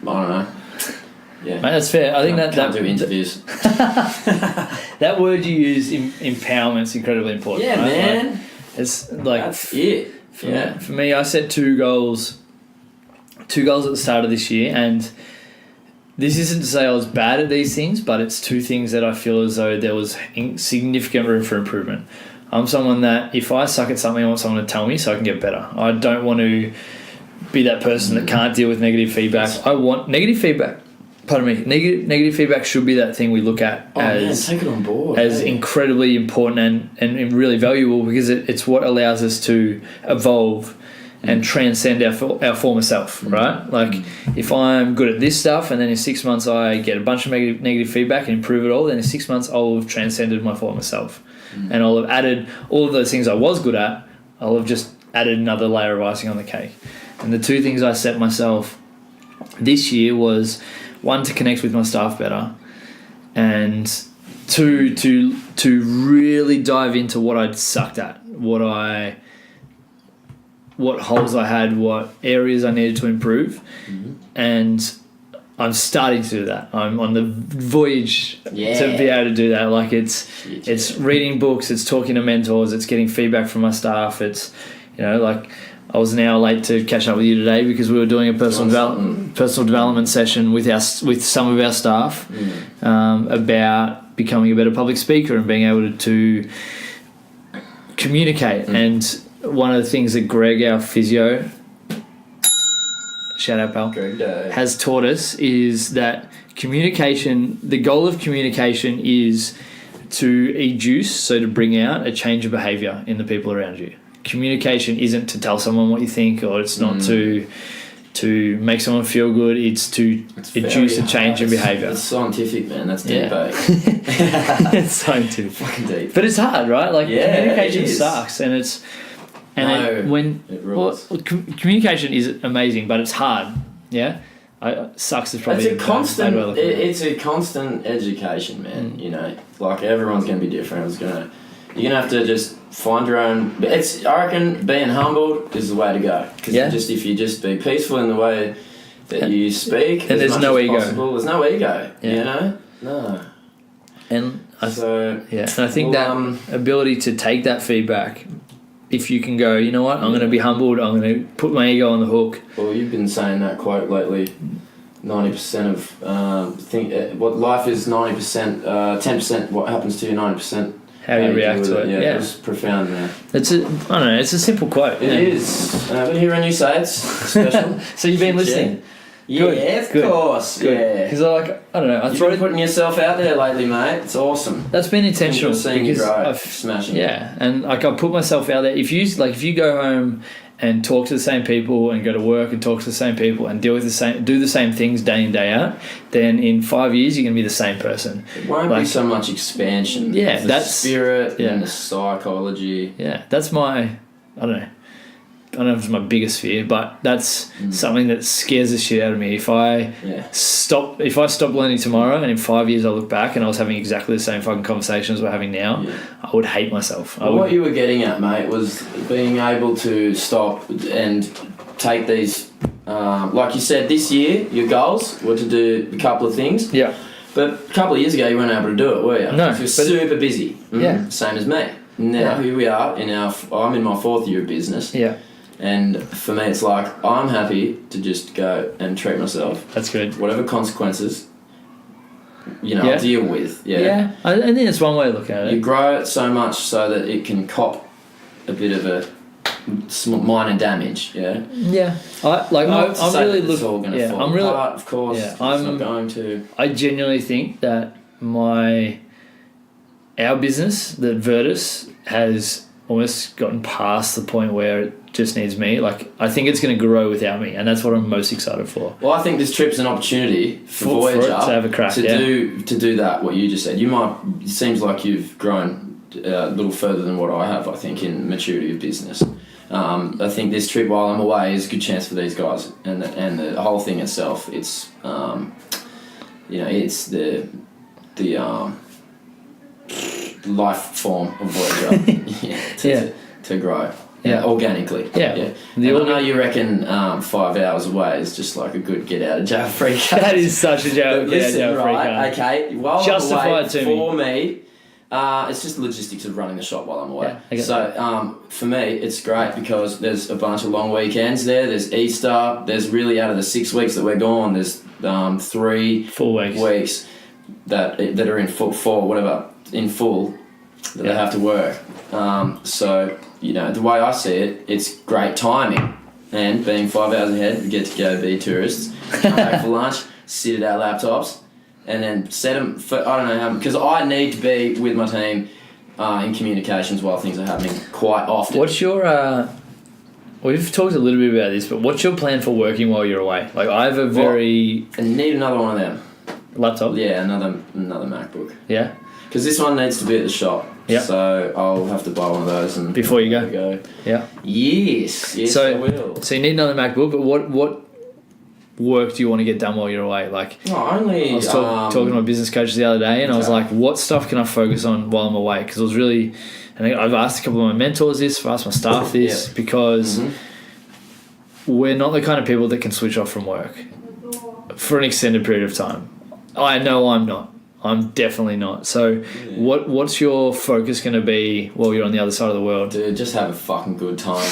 S2: don't know. Yeah,
S1: mate, that's fair. I think
S2: can't do interviews.
S1: That word you use, empowerment, is incredibly important.
S2: Yeah,
S1: right?
S2: man.
S1: Like, it's like
S2: That's it.
S1: For me, I set two goals at the start of this year, and this isn't to say I was bad at these things, but it's two things that I feel as though there was significant room for improvement. I'm someone that if I suck at something, I want someone to tell me so I can get better. I don't want to be that person that can't deal with negative feedback. I want negative feedback. Pardon me. Negative feedback should be that thing we look at as
S2: take it on board,
S1: as incredibly important and really valuable, because it's what allows us to evolve and transcend our former self, right? Like, if I'm good at this stuff and then in 6 months I get a bunch of negative feedback and improve it all, then in 6 months I'll have transcended my former self. And I'll have added all of those things I was good at, I'll have just added another layer of icing on the cake. And the two things I set myself this year was, one, to connect with my staff better, and two, to really dive into what I'd sucked at, what holes I had, what areas I needed to improve. And I'm starting to do that. I'm on the voyage to be able to do that. Like, it's reading books, it's talking to mentors, it's getting feedback from my staff. It's, like, I was an hour late to catch up with you today because we were doing a personal development session with some of our staff about becoming a better public speaker and being able to communicate. And one of the things that Greg, our physio, shout out pal, has taught us is that communication, the goal of communication is to educe, so to bring out a change of behaviour in the people around you. Communication isn't to tell someone what you think, or it's not to make someone feel good. It's to induce a change in behaviour.
S2: It's scientific, man. That's deep,
S1: It's scientific.
S2: Fucking deep.
S1: But it's hard, right? Like, communication sucks, and communication is amazing, but it's hard. Yeah, sucks is probably
S2: it's a constant education, man. Like, everyone's going to be different. You're gonna have to just find your own. I reckon being humbled is the way to go. Because if you just be peaceful in the way that you speak,
S1: and there's no ego.
S2: There's no ego. No.
S1: And I think that ability to take that feedback, if you can go, you know what, I'm going to be humbled. I'm going to put my ego on the hook.
S2: Well, you've been saying that quote lately. 90% of what life is 90%, 10% what happens to you, 90%.
S1: How you react to it.
S2: Yeah, it was profound, man.
S1: It's a simple quote.
S2: It is. But hearing you say it's special.
S1: So you've been listening?
S2: Yeah, of course.
S1: Good.
S2: Yeah.
S1: Because You've
S2: been putting yourself out there lately, mate. It's awesome.
S1: That's been intentional.
S2: Seeing you grow, smashing.
S1: Yeah, and I put myself out there. If you go home and talk to the same people and go to work and talk to the same people and do the same things day in, day out, then in 5 years you're going to be the same person.
S2: It won't be so much expansion.
S1: Yeah,
S2: that's spirit and the psychology.
S1: Yeah, that's I don't know if it's my biggest fear, but that's something that scares the shit out of me. If I stop learning tomorrow and in 5 years I look back and I was having exactly the same fucking conversations we're having now, I would hate myself.
S2: What you were getting at, mate, was being able to stop and take these, like you said, this year your goals were to do a couple of things.
S1: Yeah.
S2: But a couple of years ago you weren't able to do it, were you?
S1: No.
S2: You're super busy.
S1: Yeah.
S2: Same as me. Now here we are I'm in my fourth year of business.
S1: Yeah.
S2: And for me, it's like, I'm happy to just go and treat myself.
S1: That's good.
S2: Whatever consequences, I'll deal with.
S1: Yeah. I think that's one way to look at it.
S2: You grow it so much so that it can cop a bit of a minor damage. Yeah.
S1: Yeah. I'm really looking.
S2: It's all going to fall apart, of course.
S1: Yeah.
S2: It's not going to.
S1: I genuinely think that our business, that Virtus, has almost gotten past the point where it just needs me. Like, I think it's going to grow without me, and that's what I'm most excited for.
S2: Well, I think this trip's an opportunity for Voyager
S1: to have a crack,
S2: to do that. What you just said, it seems like you've grown a little further than what I have. I think in maturity of business. I think this trip while I'm away is a good chance for these guys, and the whole thing itself. It's it's the life form of Voyager to grow. organically.
S1: Yeah.
S2: And I know you reckon 5 hours away is just like a good get out of jail free card.
S1: That is such a jail free card.
S2: Okay, while
S1: Justify
S2: I'm away,
S1: it to
S2: for me, it's just the logistics of running the shop while I'm away.
S1: Yeah,
S2: so for me, it's great because there's a bunch of long weekends there. There's Easter. There's really, out of the 6 weeks that we're gone, there's 3
S1: full weeks
S2: that are in full that they have to work. So, the way I see it, it's great timing. And being 5 hours ahead, we get to go be tourists, come back for lunch, sit at our laptops, and then set them for, I don't know how, because I need to be with my team in communications while things are happening quite often.
S1: What's your, we've talked a little bit about this, but what's your plan for working while you're away? Like, I have a
S2: I need another one of them.
S1: Laptop?
S2: Yeah, another MacBook.
S1: Yeah?
S2: Because this one needs to be at the shop.
S1: Yeah.
S2: So I'll have to buy one of those and
S1: before you go. Yeah.
S2: Yes,
S1: so,
S2: I will.
S1: So you need another MacBook, but what work do you want to get done while you're away? Like, I
S2: was
S1: talking to my business coach the other day, and I was like, what stuff can I focus on while I'm away? Because I was really, and I've asked a couple of my mentors this, I've asked my staff this, because we're not the kind of people that can switch off from work for an extended period of time. I know I'm not. I'm definitely not. So what's your focus going to be while you're on the other side of the world?
S2: Dude, just have a fucking good time.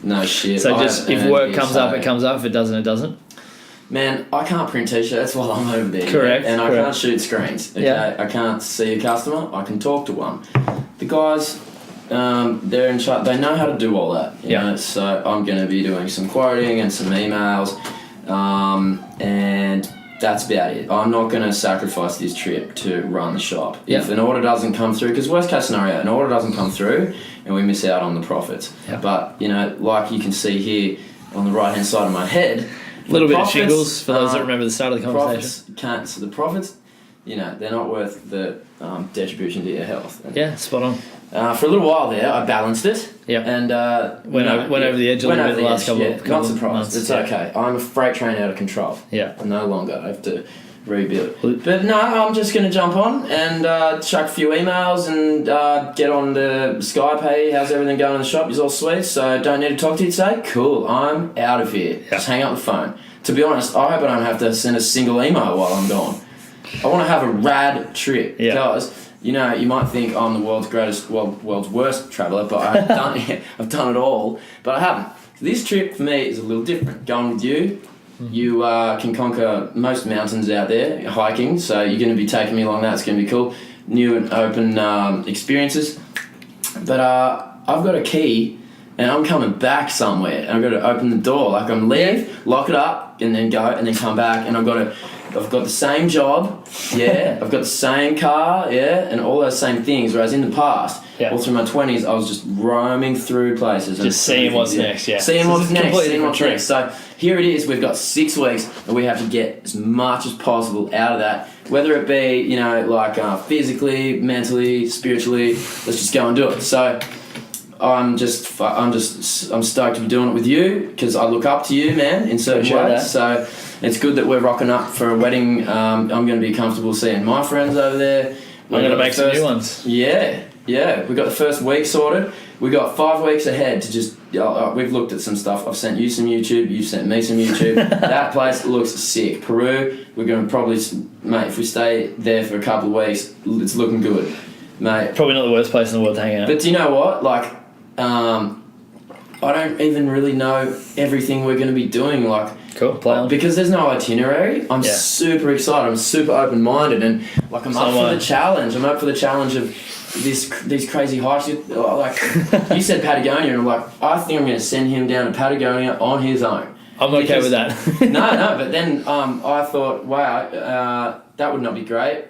S2: No shit.
S1: So just, if work comes up, it comes up. If it doesn't, it doesn't.
S2: Man, I can't print t-shirts while I'm over there.
S1: Correct.
S2: And I can't shoot screens. Okay? Yeah. I can't see a customer. I can talk to one. The guys, they're in charge. They know how to do all that. You know? So I'm going to be doing some quoting and some emails. And that's about it. I'm not going to sacrifice this trip to run the shop. If an order doesn't come through, because worst case scenario, an order doesn't come through and we miss out on the profits. But, like you can see here on the right hand side of my head,
S1: a little bit of shingles for those that remember the start of the conversation.
S2: So the profits, they're not worth the distribution to your health. And,
S1: spot on.
S2: For a little while there, I balanced it.
S1: Yeah.
S2: And
S1: went over the edge a little bit the last couple of
S2: not surprised.
S1: months.
S2: It's okay. I'm a freight train out of control.
S1: Yeah.
S2: No longer. I have to rebuild. But no, I'm just going to jump on and chuck a few emails and get on the Skype. Hey, how's everything going in the shop? It's all sweet, so don't need to talk to you today? Cool, I'm out of here. Yeah. Just hang up the phone. To be honest, I hope I don't have to send a single email while I'm gone. I want to have a rad trip because... you might think I'm the world's worst traveller, but I've done it all, but I haven't. This trip for me is a little different. Going with you, you can conquer most mountains out there hiking, so you're going to be taking me along that. It's going to be cool, new and open experiences. But I've got a key, and I'm coming back somewhere, and I've got to open the door. Like I'm leave, lock it up, and then go, and then come back, and I've got the same job, I've got the same car, and all those same things. Whereas in the past, all through my 20s, I was just roaming through places.
S1: Just seeing what's next,
S2: Seeing what's next. So here it is, we've got 6 weeks, and we have to get as much as possible out of that. Whether it be, physically, mentally, spiritually, let's just go and do it. So I'm stoked to be doing it with you, because I look up to you, man, in certain ways. So it's good that we're rocking up for a wedding. I'm going to be comfortable seeing my friends over there.
S1: We're going to make some new ones.
S2: Yeah. We got the first week sorted. We got 5 weeks ahead to just... we've looked at some stuff. I've sent you some YouTube. You've sent me some YouTube. That place looks sick. Peru, we're going to probably... Mate, if we stay there for a couple of weeks, it's looking good. Mate.
S1: Probably not the worst place in the world to hang out.
S2: But do you know what? I don't even really know everything we're going to be doing.
S1: Cool, play on.
S2: Because there's no itinerary. I'm super excited. I'm super open-minded, and up for the challenge. I'm up for the challenge of these crazy hikes. You said Patagonia, and I'm like, I think I'm going to send him down to Patagonia on his own.
S1: I'm okay with that.
S2: no, but then I thought, wow, that would not be great.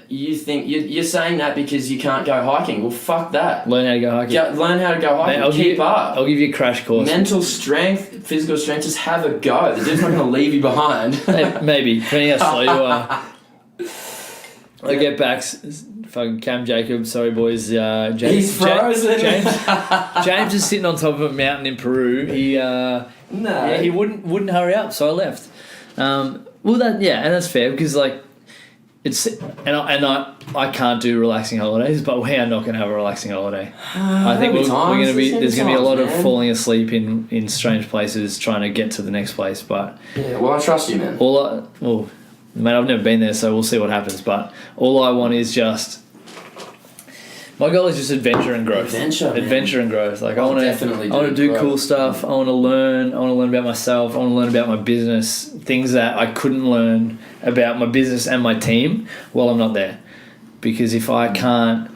S2: You think you're saying that because you can't go hiking? Well, fuck that.
S1: Learn how to go hiking.
S2: Learn how to go hiking.
S1: Mate,
S2: keep up.
S1: I'll give you a crash course.
S2: Mental strength, physical strength. Just have a go. The dude's not going to leave you behind.
S1: Maybe, depending how slow you are. I get back. Fucking Cam Jacob. Sorry, boys. James,
S2: he's frozen.
S1: James is sitting on top of a mountain in Peru. He wouldn't hurry up, so I left. And that's fair because I can't do relaxing holidays, but we are not going to have a relaxing holiday. I think there's going to be a lot of falling asleep in strange places trying to get to the next place. But
S2: yeah, well, I trust you, man.
S1: Mate, I've never been there, so we'll see what happens. But all I want is just my goal is just adventure and growth. Adventure and growth. Like I want to do cool stuff. I want to learn. I want to learn about myself. I want to learn about my business. Things that I couldn't learn about my business and my team while I'm not there. Because if I can't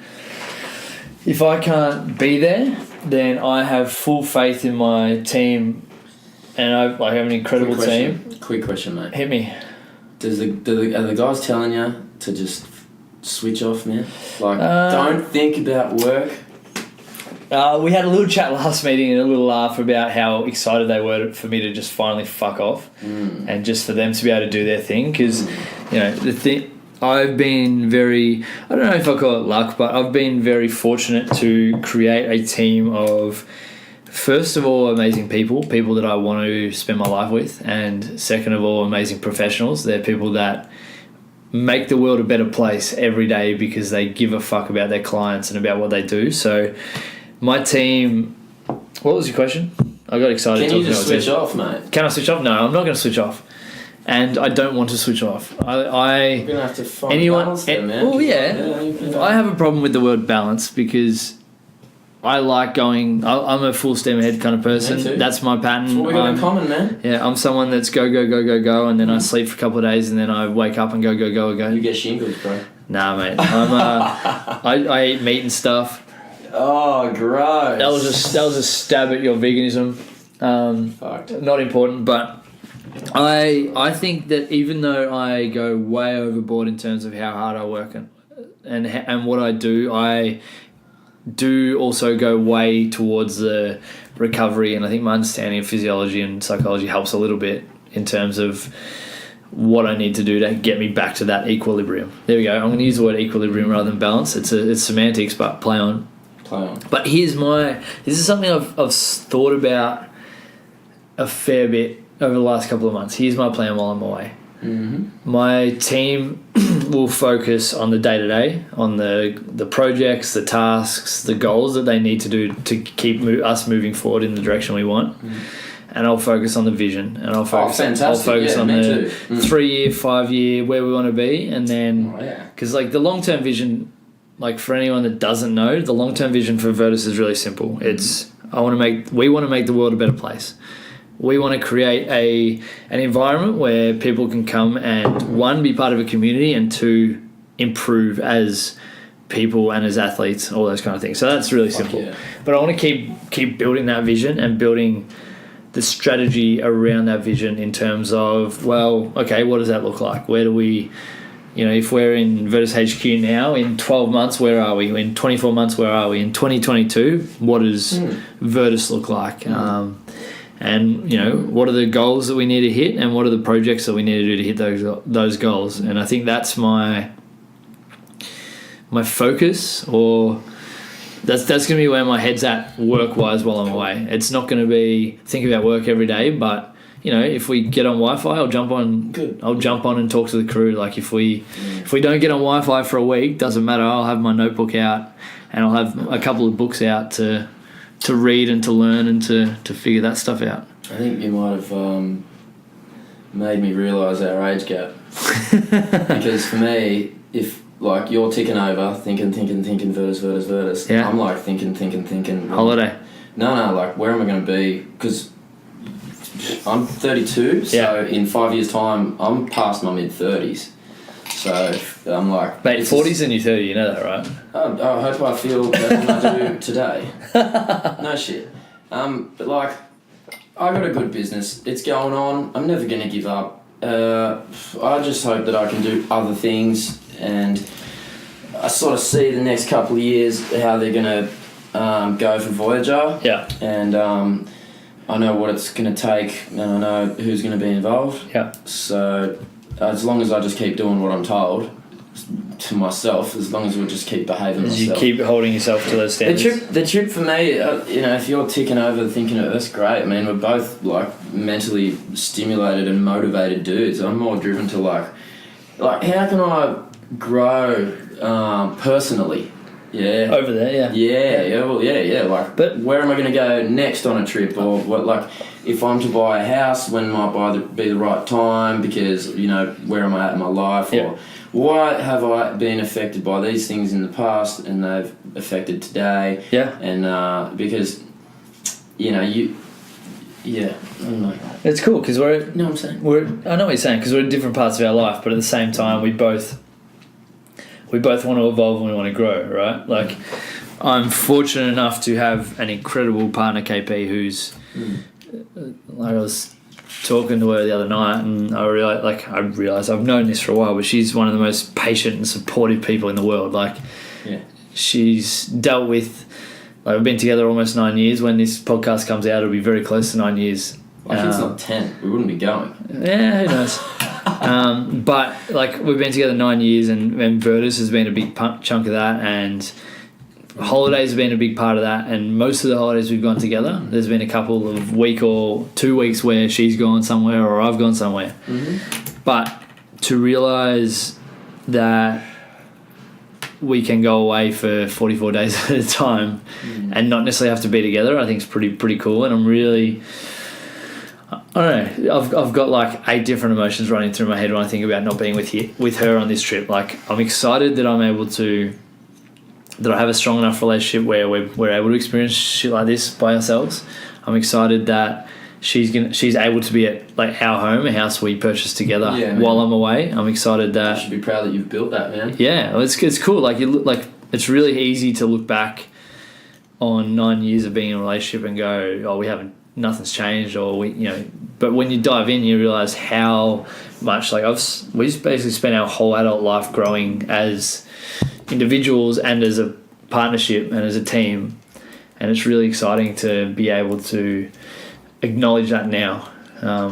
S1: be there, then I have full faith in my team, and I have an incredible team.
S2: Quick question, mate.
S1: Hit me.
S2: Are the guys telling you to just switch off, man? Like, don't think about work?
S1: We had a little chat last meeting and a little laugh about how excited they were for me to just finally fuck off and just for them to be able to do their thing. Because, I've been very, I don't know if I call it luck, but I've been very fortunate to create a team of, first of all, amazing people that I want to spend my life with, and second of all, amazing professionals. They're people that make the world a better place every day because they give a fuck about their clients and about what they do. So my team, what was your question? I got excited.
S2: Can you just switch off, mate?
S1: Can I switch off? No, I'm not going to switch off. And I don't want to switch off.
S2: You're going to have to find balance there, man.
S1: Well, yeah. I have a problem with the word balance because I like going... I'm a full steam ahead kind of person.
S2: Me too.
S1: That's my pattern.
S2: That's what we got in common, man.
S1: Yeah, I'm someone that's go, and then I sleep for a couple of days, and then I wake up and go again.
S2: You get shingles, bro.
S1: Nah, mate. I eat meat and stuff.
S2: Oh, gross.
S1: That was a stab at your veganism.
S2: Fucked.
S1: Not important, but... I think that even though I go way overboard in terms of how hard I work and what I do also go way towards the recovery, and I think my understanding of physiology and psychology helps a little bit in terms of what I need to do to get me back to that equilibrium. There we go. I'm going to use the word equilibrium rather than balance. It's semantics, but play on. But this is something I've thought about a fair bit over the last couple of months. Here's my plan while I'm away. Mm-hmm. My team will focus on the day-to-day, on the projects, the tasks, the goals that they need to do to keep us moving forward in the direction we want. Mm-hmm. And I'll focus on the vision. And I'll focus on the 3-year, 5-year, where we want to be. And then, because the long-term vision, like for anyone that doesn't know, the long-term vision for Virtus is really simple. It's we want to make the world a better place. We want to create an environment where people can come and, one, be part of a community, and two, improve as people and as athletes, all those kind of things. So that's really simple. Yeah. But I want to keep building that vision and building the strategy around that vision in terms of, well, okay, what does that look like? Where do we, if we're in Virtus HQ now, in 12 months, where are we? In 24 months, where are we? In 2022, what does Virtus look like? And what are the goals that we need to hit, and what are the projects that we need to do to hit those goals? And I think that's my focus, or that's going to be where my head's at work wise while I'm away. It's not going to be think about work every day, but if we get on Wi-Fi, I'll jump on. Good. I'll jump on and talk to the crew. Like if we don't get on Wi-Fi for a week, doesn't matter. I'll have my notebook out, and I'll have a couple of books out to read and to learn and to figure that stuff out.
S2: I think you might have made me realise our age gap. Because for me, if you're ticking over, thinking, Virtus, yeah. I'm like thinking.
S1: Holiday.
S2: No, where am I going to be? Because I'm 32, so in 5 years' time, I'm past my mid-30s. So I'm like...
S1: Mate, 40's in your 30, you know that, right?
S2: I hope I feel better than I do today. No shit. But I got a good business. It's going on. I'm never going to give up. I just hope that I can do other things, and I sort of see the next couple of years how they're going to go for Voyager. Yeah. And I know what it's going to take, and I know who's going to be involved. Yeah. So... as long as I just keep doing what I'm told to myself, as long as we just keep behaving myself.
S1: You keep holding yourself to those standards.
S2: The trip for me, if you're ticking over thinking, that's great. I mean, we're both mentally stimulated and motivated dudes. I'm more driven to how can I grow personally. Yeah.
S1: Over there,
S2: Yeah. Like, but where am I going to go next on a trip, or what? Like, if I'm to buy a house, when might be the right time? Because where am I at in my life? Or why have I been affected by these things in the past, and they've affected today?
S1: Yeah.
S2: And because I don't know.
S1: It's cool because
S2: You know what I'm saying?
S1: I know what you're saying, because we're in different parts of our life, but at the same time we both want to evolve and we want to grow, right? Like, I'm fortunate enough to have an incredible partner, KP, who's like, I was talking to her the other night, and I realized I've known this for a while, but she's one of the most patient and supportive people in the world. Like, she's dealt with, like, we've been together almost 9 years. When this podcast comes out, it'll be very close to 9 years.
S2: Like, it's not 10. We wouldn't be going.
S1: Yeah, who knows? But like, we've been together 9 years, and Jitters has been a big chunk of that, and holidays have been a big part of that. And most of the holidays we've gone together, there's been a couple of week or 2 weeks where she's gone somewhere or I've gone somewhere. Mm-hmm. But to realise that we can go away for 44 days at a time and not necessarily have to be together, I think is pretty cool. And I'm really, I don't know, I've got like 8 different emotions running through my head when I think about not being with her on this trip. Like, I'm excited that that I have a strong enough relationship where we're able to experience shit like this by ourselves. I'm excited that she's able to be at like our home, a house we purchased together, while I'm away. I'm excited that
S2: you should be proud that you've built that, man.
S1: Yeah, well, it's cool. Like, it's really easy to look back on 9 years of being in a relationship and go, oh, nothing's changed, or but when you dive in, you realize how much, like, we basically spent our whole adult life growing as individuals and as a partnership and as a team, and it's really exciting to be able to acknowledge that now,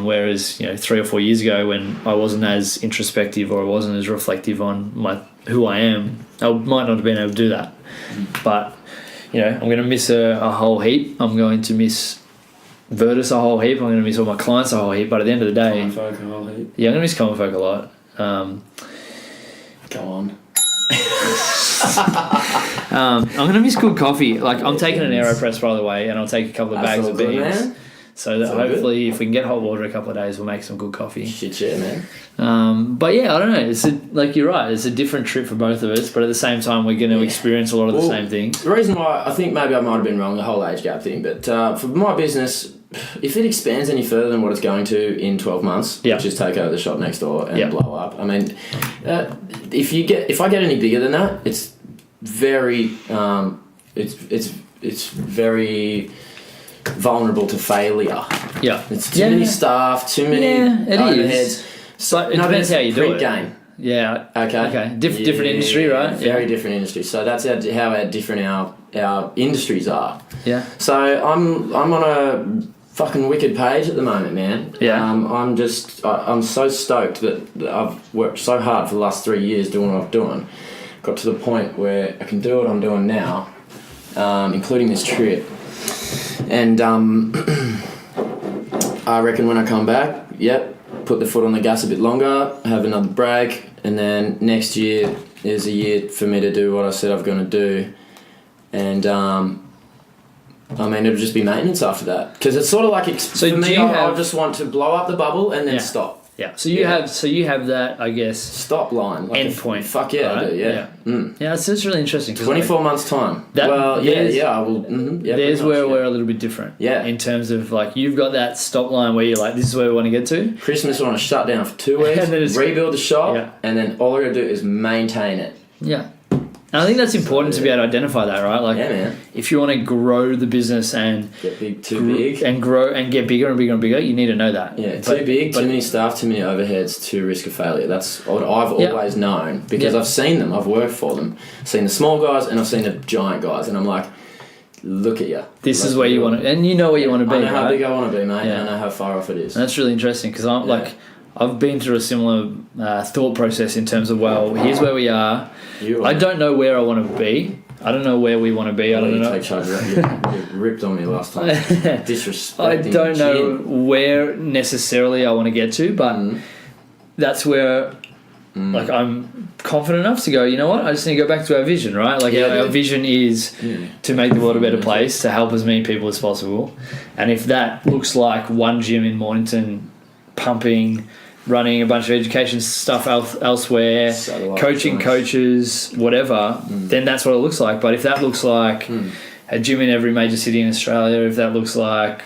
S1: whereas 3 or 4 years ago, when I wasn't as introspective or I wasn't as reflective on who I am, I might not have been able to do that. But I'm going to miss her a whole heap. I'm going to miss Jitters a whole heap. I'm going to miss all my clients a whole heap. But at the end of the day,
S2: Common folk a whole heap.
S1: Yeah, I'm going to miss common folk a lot.
S2: Go on.
S1: I'm going to miss good coffee. Like, I'm taking an AeroPress, by the way, and I'll take a couple of bags of beans. Man. So that hopefully, if we can get hot water a couple of days, we'll make some good coffee.
S2: Shit, yeah, man.
S1: But yeah, I don't know. Like, you're right. It's a different trip for both of us, but at the same time, we're going to experience a lot of the same things.
S2: The reason why, I think maybe I might have been wrong, the whole age gap thing, but for my business, if it expands any further than what it's going to in 12 months, just take over the shop next door and blow up. I mean, if I get any bigger than that, it's very, it's very vulnerable to failure.
S1: Yeah,
S2: it's too many staff, too many overheads.
S1: So it depends how you do it.
S2: Game.
S1: Yeah.
S2: Okay.
S1: Different industry, right?
S2: Very different industry. So that's how different our industries are.
S1: Yeah.
S2: So I'm on a fucking wicked page at the moment, man.
S1: Yeah.
S2: I'm so stoked that I've worked so hard for the last 3 years doing what I'm doing. Got to the point where I can do what I'm doing now, including this trip. And I reckon when I come back, put the foot on the gas a bit longer, have another break, and then next year is a year for me to do what I said I'm going to do. And I mean, it'll just be maintenance after that, because it's sort of like for me, I just want to blow up the bubble and then stop.
S1: Yeah. So you have that, I guess,
S2: stop line, like
S1: end point.
S2: Fuck yeah, right? I do. Yeah.
S1: Yeah, it's really interesting.
S2: 24 months time. I will.
S1: There's where we're a little bit different.
S2: Yeah.
S1: In terms of, like, you've got that stop line where you're like, this is where we want to get to.
S2: Christmas, we want to shut down for 2 weeks, and then rebuild the shop, and then all we're gonna do is maintain it.
S1: Yeah. And I think that's important to be able to identify that, right? Like,
S2: man.
S1: If you want to grow the business and
S2: get big
S1: and grow and get bigger and bigger and bigger, you need to know that.
S2: Yeah, too big, too many staff, too many overheads, too risk of failure. That's what I've always known, because I've seen them, I've worked for them, I've seen the small guys and I've seen the giant guys, and I'm like, look at you.
S1: This is where you want to, and you know where you want to be.
S2: I know how
S1: right?
S2: big I want to be, mate. Yeah. And I know how far off it is.
S1: And that's really interesting, because I'm like, I've been through a similar thought process in terms of, well, here's where we are. I don't know where I want to be. I don't know where we want to be. I don't know.
S2: Take charge of that. You ripped on me last time. Disrespecting.
S1: I don't know where necessarily I want to get to, but that's where Like I'm confident enough to go, you know what, I just need to go back to our vision, right? Like our vision is to make the world a better place, to help as many people as possible. And if that looks like one gym in Mornington pumping, running a bunch of education stuff elsewhere, coaching coaches, whatever, then that's what it looks like. But if that looks like a gym in every major city in Australia, if that looks like,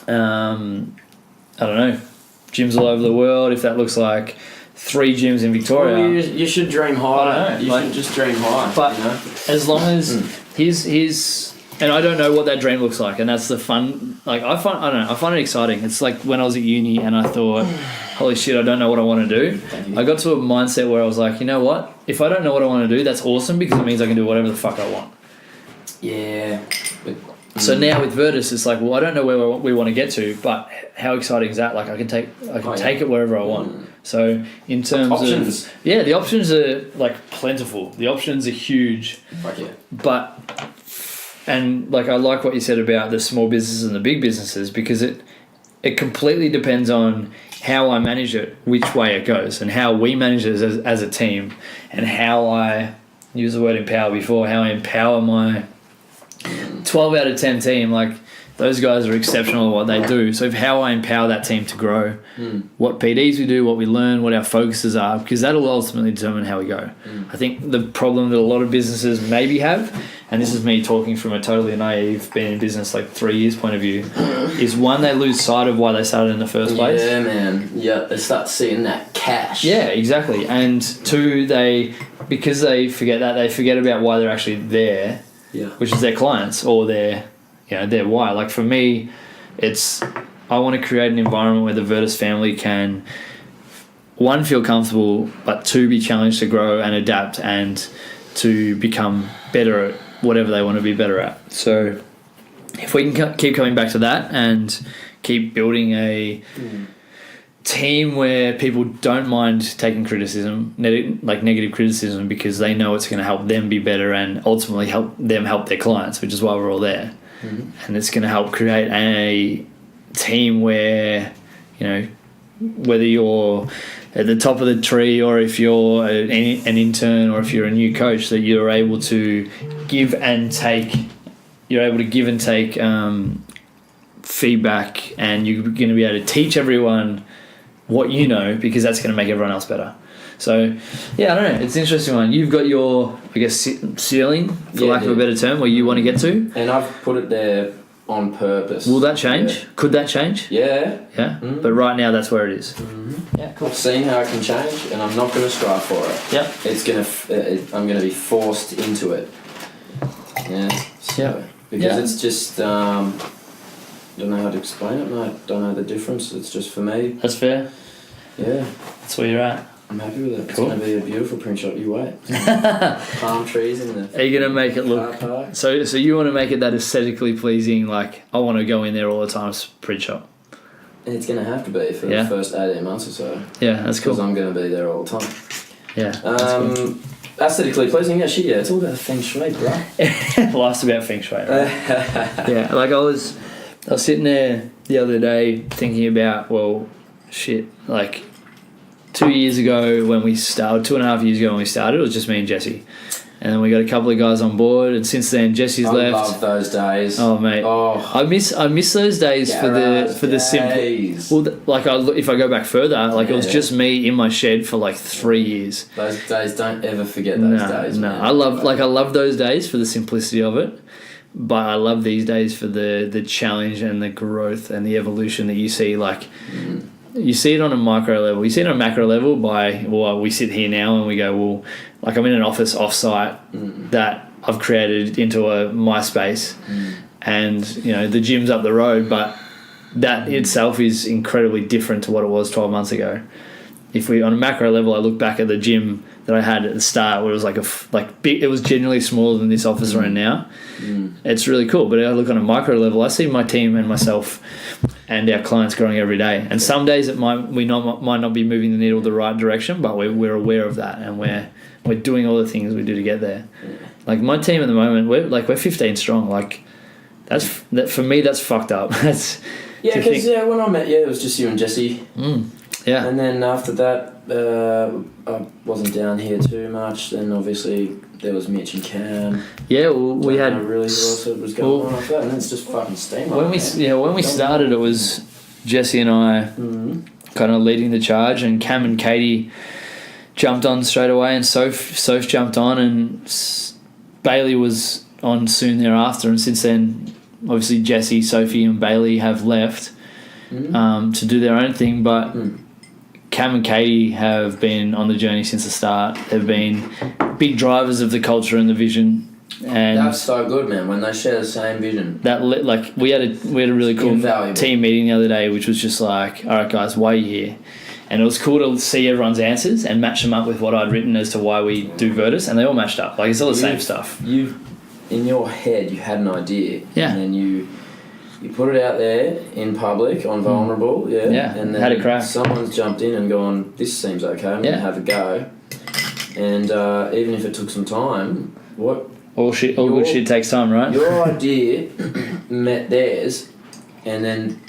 S1: I don't know, gyms all over the world, if that looks like 3 gyms in Victoria.
S2: Well, you should dream high. You should just dream high.
S1: But as long as his and I don't know what that dream looks like, and that's the fun. Like I find it exciting. It's like when I was at uni and I thought, holy shit, I don't know what I want to do. I got to a mindset where I was like, you know what? If I don't know what I want to do, that's awesome because it means I can do whatever the fuck I want.
S2: Yeah.
S1: So now with Virtus, it's like, well, I don't know where we want to get to, but how exciting is that? Like I can take it wherever I want. So in terms
S2: options.
S1: of the options are like plentiful. The options are huge.
S2: Fuck yeah.
S1: But and like I like what you said about the small businesses and the big businesses because it completely depends on how I manage it, which way it goes, and how we manage it as a team, and how I use the word empower before, how I empower my 12 out of 10 team. Like those guys are exceptional at what they do. So how I empower that team to grow, what PDs we do, what we learn, what our focuses are, because that'll ultimately determine how we go. I think the problem that a lot of businesses maybe have, and this is me talking from a totally naive, been in business like 3 years point of view, is one, they lose sight of why they started in the first place.
S2: Yeah, man. Yeah, they start seeing that cash.
S1: Yeah, exactly. And 2, because they forget that, they forget about why they're actually there, which is their clients or their why. Like for me, it's I want to create an environment where the Virtus family can, 1, feel comfortable, but 2, be challenged to grow and adapt and to become better at whatever they want to be better at. So if we can keep coming back to that and keep building a team where people don't mind taking criticism, like negative criticism, because they know it's going to help them be better and ultimately help them help their clients, which is why we're all there. And it's going to help create a team where, whether you're at the top of the tree or if you're an intern or if you're a new coach, that you're able to give and take. You're able to give and take feedback, and you're going to be able to teach everyone what you know, because that's going to make everyone else better. So, yeah, I don't know. It's an interesting one. You've got your, I guess, ceiling, for lack of a better term, where you want to get to.
S2: And I've put it there on purpose.
S1: Will that change?
S2: Yeah.
S1: Could that change?
S2: Yeah.
S1: Yeah? But right now, that's where it is.
S2: Yeah, cool. I've seen how it can change, and I'm not going to strive for it.
S1: Yep.
S2: I'm going to be forced into it. Yeah. So, because it's just... I don't know how to explain it, mate. Don't know the difference. It's just for me.
S1: That's fair.
S2: Yeah.
S1: That's where you're at.
S2: I'm happy with it.
S1: Cool.
S2: It's going to be a beautiful print shot. You wait. Palm trees in there.
S1: Are you going to make it look... So you want to make it that aesthetically pleasing, like, I want to go in there all the time, print shot?
S2: It's going to have to be for the first 18 months or so.
S1: Yeah, that's cool.
S2: Because I'm going to be there all the time.
S1: Yeah. Cool.
S2: Aesthetically pleasing, it's all about feng shui, bro.
S1: Life's about feng shui, right? Yeah, like I was sitting there the other day thinking about, like 2 years ago when we started, 2.5 years ago when we started, it was just me and Jesse. And then we got a couple of guys on board, and since then Jesse's left.
S2: I love those days.
S1: Oh mate, I miss those days for the simple. Well, if I go back further, it was just me in my shed for like 3 years.
S2: Those days, don't ever forget those days.
S1: No,
S2: man.
S1: I love those days for the simplicity of it, but I love these days for the challenge and the growth and the evolution that you see. You see it on a micro level. You see it on a macro level we sit here now and we go, I'm in an office off-site that I've created into a MySpace, and, the gym's up the road, but that itself is incredibly different to what it was 12 months ago. If we, on a macro level, I look back at the gym that I had at the start, where it was big, it was genuinely smaller than this office right now. It's really cool. But I look on a micro level, I see my team and myself and our clients growing every day. And some days it might not be moving the needle the right direction, but we're aware of that, and we're doing all the things we do to get there. Like my team at the moment, we're 15 strong. Like for me, that's fucked up. That's
S2: because when I met you, it was just you and Jesse.
S1: Yeah.
S2: And then after that, I wasn't down here too much. Then obviously there was Mitch and Cam.
S1: Yeah, well, we had
S2: really who else was going on after that, and then it's just fucking steam.
S1: When we started, it was Jesse and I kind of leading the charge, and Cam and Katie jumped on straight away, and Soph jumped on, and Bailey was on soon thereafter. And since then, obviously Jesse, Sophie, and Bailey have left to do their own thing, but. Cam and Katie have been on the journey since the start. They've been big drivers of the culture and the vision. And
S2: that's so good, man. When they share the same vision.
S1: We had a really cool team meeting the other day, which was just like, all right, guys, why are you here? And it was cool to see everyone's answers and match them up with what I'd written as to why we do Virtus, and they all matched up. Like, it's all the same stuff.
S2: In your head, you had an idea,
S1: and
S2: then you put it out there in public on Vulnerable,
S1: and then had a crack.
S2: Someone's jumped in and gone, this seems okay, I'm going to have a go. And even if it took some time,
S1: all good shit takes time, right?
S2: Your idea met theirs, and then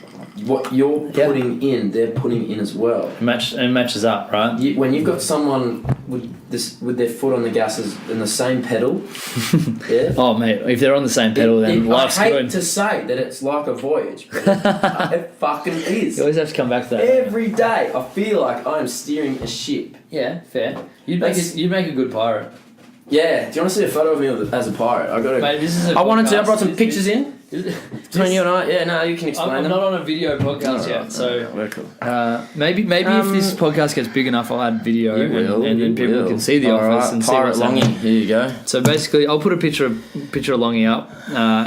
S2: what you're putting in, they're putting in as well.
S1: It matches up, right?
S2: When you've got someone with their foot on the gas in the same pedal, yeah.
S1: Oh mate, if they're on the same pedal, then life's good.
S2: I hate to say that it's like a voyage, but it fucking is.
S1: You always have to come back to that.
S2: Every day, I feel like I am steering a ship.
S1: Yeah, fair. You'd make a good pirate.
S2: Yeah. Do you want to see a photo of me as a pirate? I wanted to. I brought some pictures in. Between you and I, yeah, no, you can explain
S1: I'm
S2: them.
S1: not on a video podcast yet, so
S2: we're cool.
S1: Maybe if this podcast gets big enough, I'll add video, and then people can see the office and
S2: Pirate
S1: see what's
S2: Longhie. Here you go.
S1: So basically, I'll put a picture of Longhie up.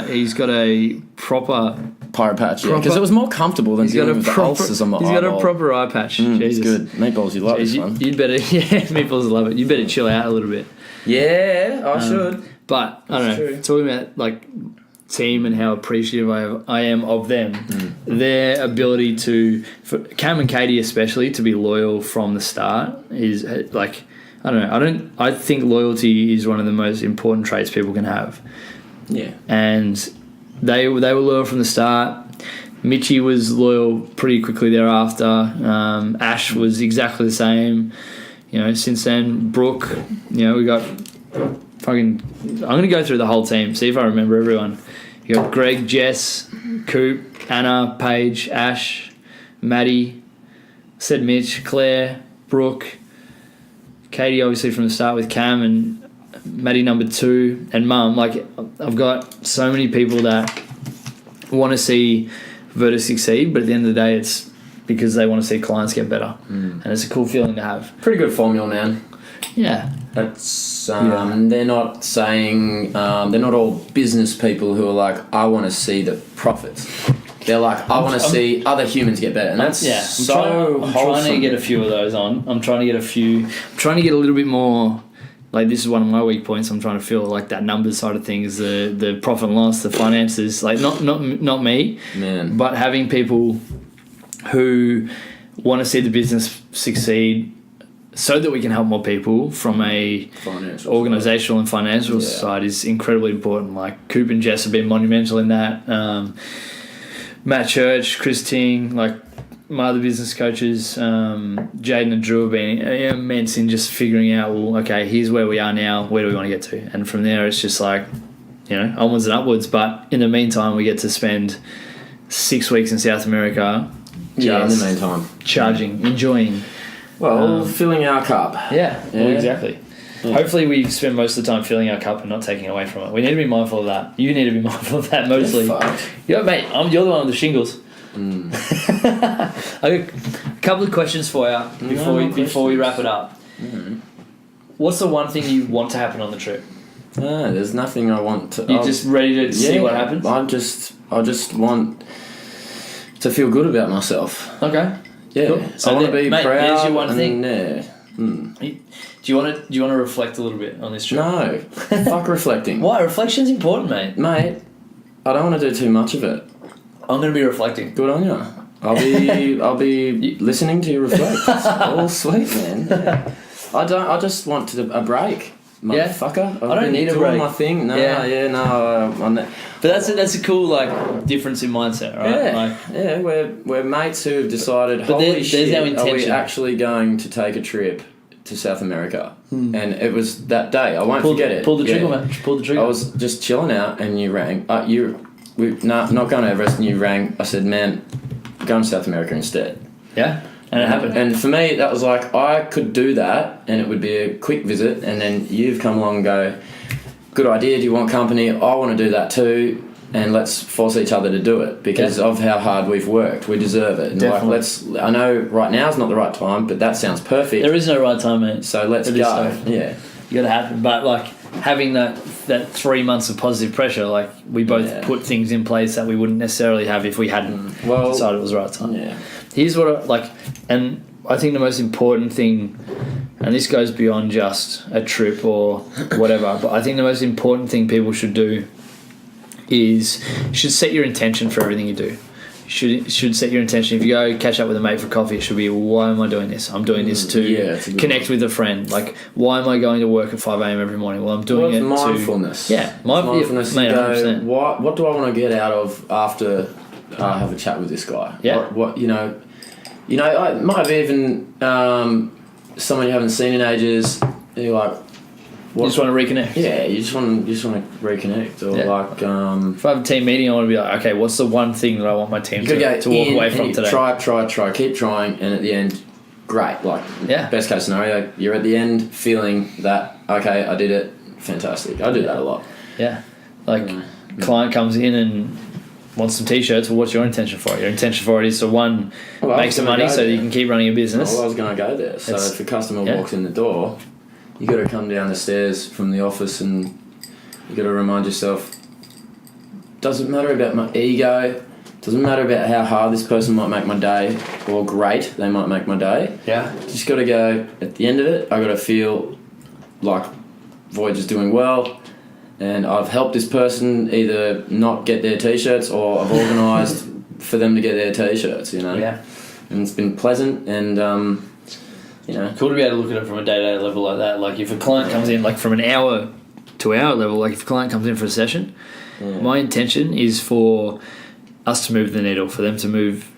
S1: He's got a proper
S2: pirate patch, because it was more comfortable than dealing with the ulcers on my eyeball.
S1: He's got a proper eye patch.
S2: It's good. Meatballs, you like this one.
S1: You'd better, meatballs love it. You better chill out a little bit.
S2: Yeah, I should.
S1: But I don't know.
S2: True.
S1: Talking about like team and how appreciative I am of them, their ability for Cam and Katie especially to be loyal from the start is like, I don't know. I think loyalty is one of the most important traits people can have.
S2: Yeah. And
S1: they were loyal from the start. Mitchie was loyal pretty quickly thereafter. Ash was exactly the same. Since then, Brooke, we got fucking... I'm going to go through the whole team, see if I remember everyone. You got Greg, Jess, Coop, Anna, Paige, Ash, Maddie, said Mitch, Claire, Brooke, Katie obviously from the start with Cam, and Maddie number 2, and Mum. Like, I've got so many people that want to see Virtus succeed, but at the end of the day, it's because they want to see clients get better. And it's a cool feeling to have.
S2: Pretty good formula, man.
S1: Yeah.
S2: That's they're not saying they're not all business people who are like, I want to see the profits. They're like, I want to see other humans get better, and that's I'm
S1: trying to get a few of those on. I'm trying to get a little bit more. Like, this is one of my weak points. I'm trying to feel like that numbers side of things, the profit and loss, the finances. Like, not me,
S2: man,
S1: but having people who want to see the business succeed, so that we can help more people from a organisational and financial side is incredibly important. Like, Coop and Jess have been monumental in that. Matt Church, Chris Ting, like my other business coaches, Jaden and Drew have been immense in just figuring out, well, okay, here's where we are now, where do we want to get to? And from there, it's just like, onwards and upwards. But in the meantime, we get to spend 6 weeks in South America.
S2: Yeah, in the meantime.
S1: Charging, enjoying.
S2: Well, filling our cup.
S1: Yeah. Well, exactly. Yeah. Hopefully we spend most of the time filling our cup and not taking away from it. We need to be mindful of that. You need to be mindful of that mostly. Mate, you're the one with the shingles. I got a couple of questions for you before we wrap it up. What's the one thing you want to happen on the trip?
S2: There's nothing I want to...
S1: You're just ready to see what happens?
S2: I just want to feel good about myself.
S1: Okay.
S2: Yeah,
S1: cool.
S2: So I want to be proud.
S1: There's your one thing.
S2: Do
S1: you want to reflect a little bit on this trip?
S2: No, fuck reflecting.
S1: Why? Reflection's important, mate.
S2: Mate, I don't want to do too much of it.
S1: I'm going to be reflecting.
S2: Good on you. I'll be listening to you reflect. It's all sweet, man. Yeah. I just want a break. motherfucker.
S1: I don't need a break.
S2: My thing. No,
S1: But that's a cool difference in mindset, right?
S2: We're mates who've decided. Holy shit, there's our intention. Are we actually going to take a trip to South America? And it was that day. I won't forget it.
S1: Pull the trigger, man. Pull the trigger.
S2: I was just chilling out, and you rang. Not going to Everest, and you rang. I said, man, going to South America instead.
S1: Yeah. And it happened.
S2: And for me, that was like, I could do that, and it would be a quick visit, and then you've come along and go, good idea, do you want company? I want to do that too, and let's force each other to do it because of how hard we've worked. We deserve it. And
S1: definitely.
S2: I know right now is not the right time, but that sounds perfect.
S1: There is no right time, mate.
S2: So let's go. Yeah.
S1: You got to happen. But having that 3 months of positive pressure, we both put things in place that we wouldn't necessarily have if we hadn't decided it was the right time.
S2: Yeah.
S1: Here's what and I think the most important thing, and this goes beyond just a trip or whatever, but I think the most important thing people should do is you should set your intention for everything you do. You should set your intention. If you go catch up with a mate for coffee, it should be, why am I doing this? I'm doing this to connect with a friend. Why am I going to work at 5 a.m. every morning? Well, I'm doing it
S2: mindfulness.
S1: Mindfulness. Mate, 100%.
S2: What do I want to get out of after I have a chat with this guy?
S1: Yeah.
S2: What I might have even someone you haven't seen in ages. You're like,
S1: you just want to reconnect.
S2: Yeah, you just want to reconnect, or
S1: if I have a team meeting, I want to be like, okay, what's the one thing that I want my team to walk away from today?
S2: Try, keep trying, and at the end, great. Best case scenario, you're at the end feeling that okay, I did it, fantastic. I do that a lot.
S1: Yeah, client comes in and wants some t-shirts. Well, what's your intention for it? Your intention for it is to make some money so that you can keep running your business.
S2: Well, I was going to go there. So if a customer walks in the door, you got to come down the stairs from the office, and you got to remind yourself, doesn't matter about my ego, doesn't matter about how hard this person might make my day, or great they might make my day.
S1: Yeah.
S2: Just got to go, at the end of it, I got to feel like Voyage is doing well, and I've helped this person either not get their t-shirts, or I've organised for them to get their t-shirts,
S1: Yeah.
S2: And it's been pleasant, and
S1: cool to be able to look at it from a day-to-day level like that. If a client comes in, from an hour to hour level, if a client comes in for a session, my intention is for us to move the needle, for them to move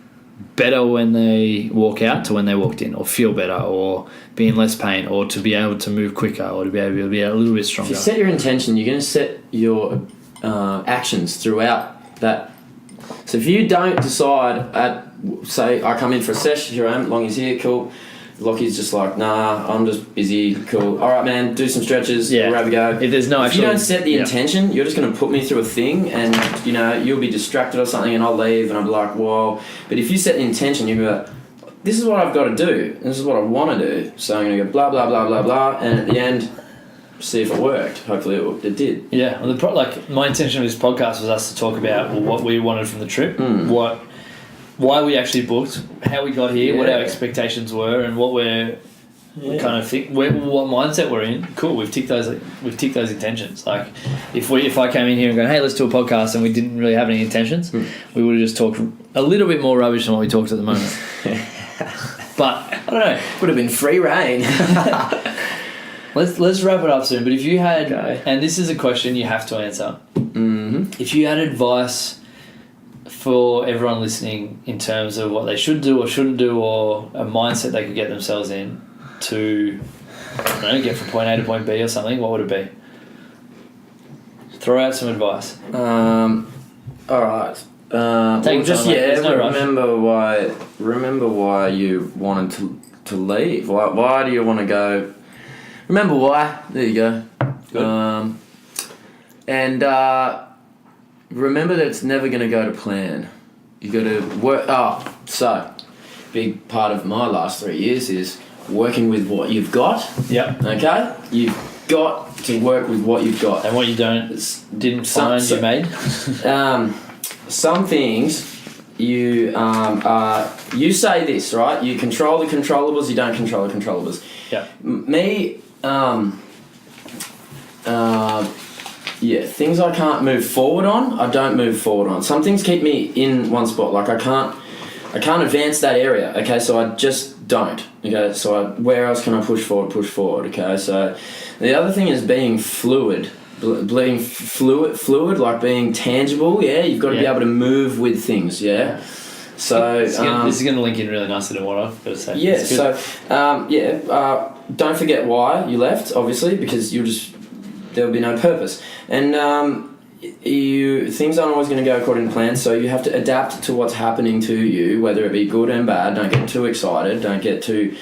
S1: better when they walk out to when they walked in, or feel better, or be in less pain, or to be able to move quicker, or to be able to be a little bit stronger.
S2: If you set your intention, you're going to set your actions throughout that. So if you don't decide say I come in for a session, here I am, Longie's here, cool. Lockie's just like, nah, I'm just busy, cool. All right, man, do some stretches, we'll have a go.
S1: If there's no
S2: if you don't set the intention, you're just going to put me through a thing, and you'll be distracted or something, and I'll leave, and I'll be like, whoa. But if you set the intention, you'll be like, this is what I've got to do, and this is what I want to do. So I'm going to go blah blah blah blah blah, and at the end, see if it worked. Hopefully it did.
S1: Yeah. Well, my intention of this podcast was us to talk about what we wanted from the trip, why we actually booked, how we got here, what our expectations were, and what we're kind of think, what mindset we're in. Cool, we've ticked those intentions. If I came in here and go, hey, let's do a podcast, and we didn't really have any intentions, we would have just talked a little bit more rubbish than what we talked at the moment. But I don't know,
S2: would have been free reign.
S1: Let's wrap it up soon. But if you had, and this is a question you have to answer, if you had advice for everyone listening in terms of what they should do or shouldn't do, or a mindset they could get themselves in to, get from point A to point B or something, what would it be? Throw out some advice.
S2: All right. Remember why you wanted to leave. Why do you want to go? Remember why. There you go.
S1: Good.
S2: And remember that it's never going to go to plan. You got to work. So big part of my last 3 years is working with what you've got.
S1: Yep.
S2: Okay. You've got to work with what you've got,
S1: and what you didn't find you made.
S2: Some things you you say this, right? You control the controllables. You don't control the controllables.
S1: Yeah.
S2: Things I can't move forward on, I don't move forward on. Some things keep me in one spot. I can't I can't advance that area. Okay, so I just don't. Okay, so where else can I push forward? Okay, so the other thing is being fluid. Being fluid, like being tangible. Yeah, you've got to be able to move with things. Yeah. So
S1: this is going to link in really nicely to what I've got to say.
S2: Yeah. So don't forget why you left. Obviously, because there'll be no purpose, and things aren't always going to go according to plan. So you have to adapt to what's happening to you, whether it be good and bad. Don't get too excited. Don't get too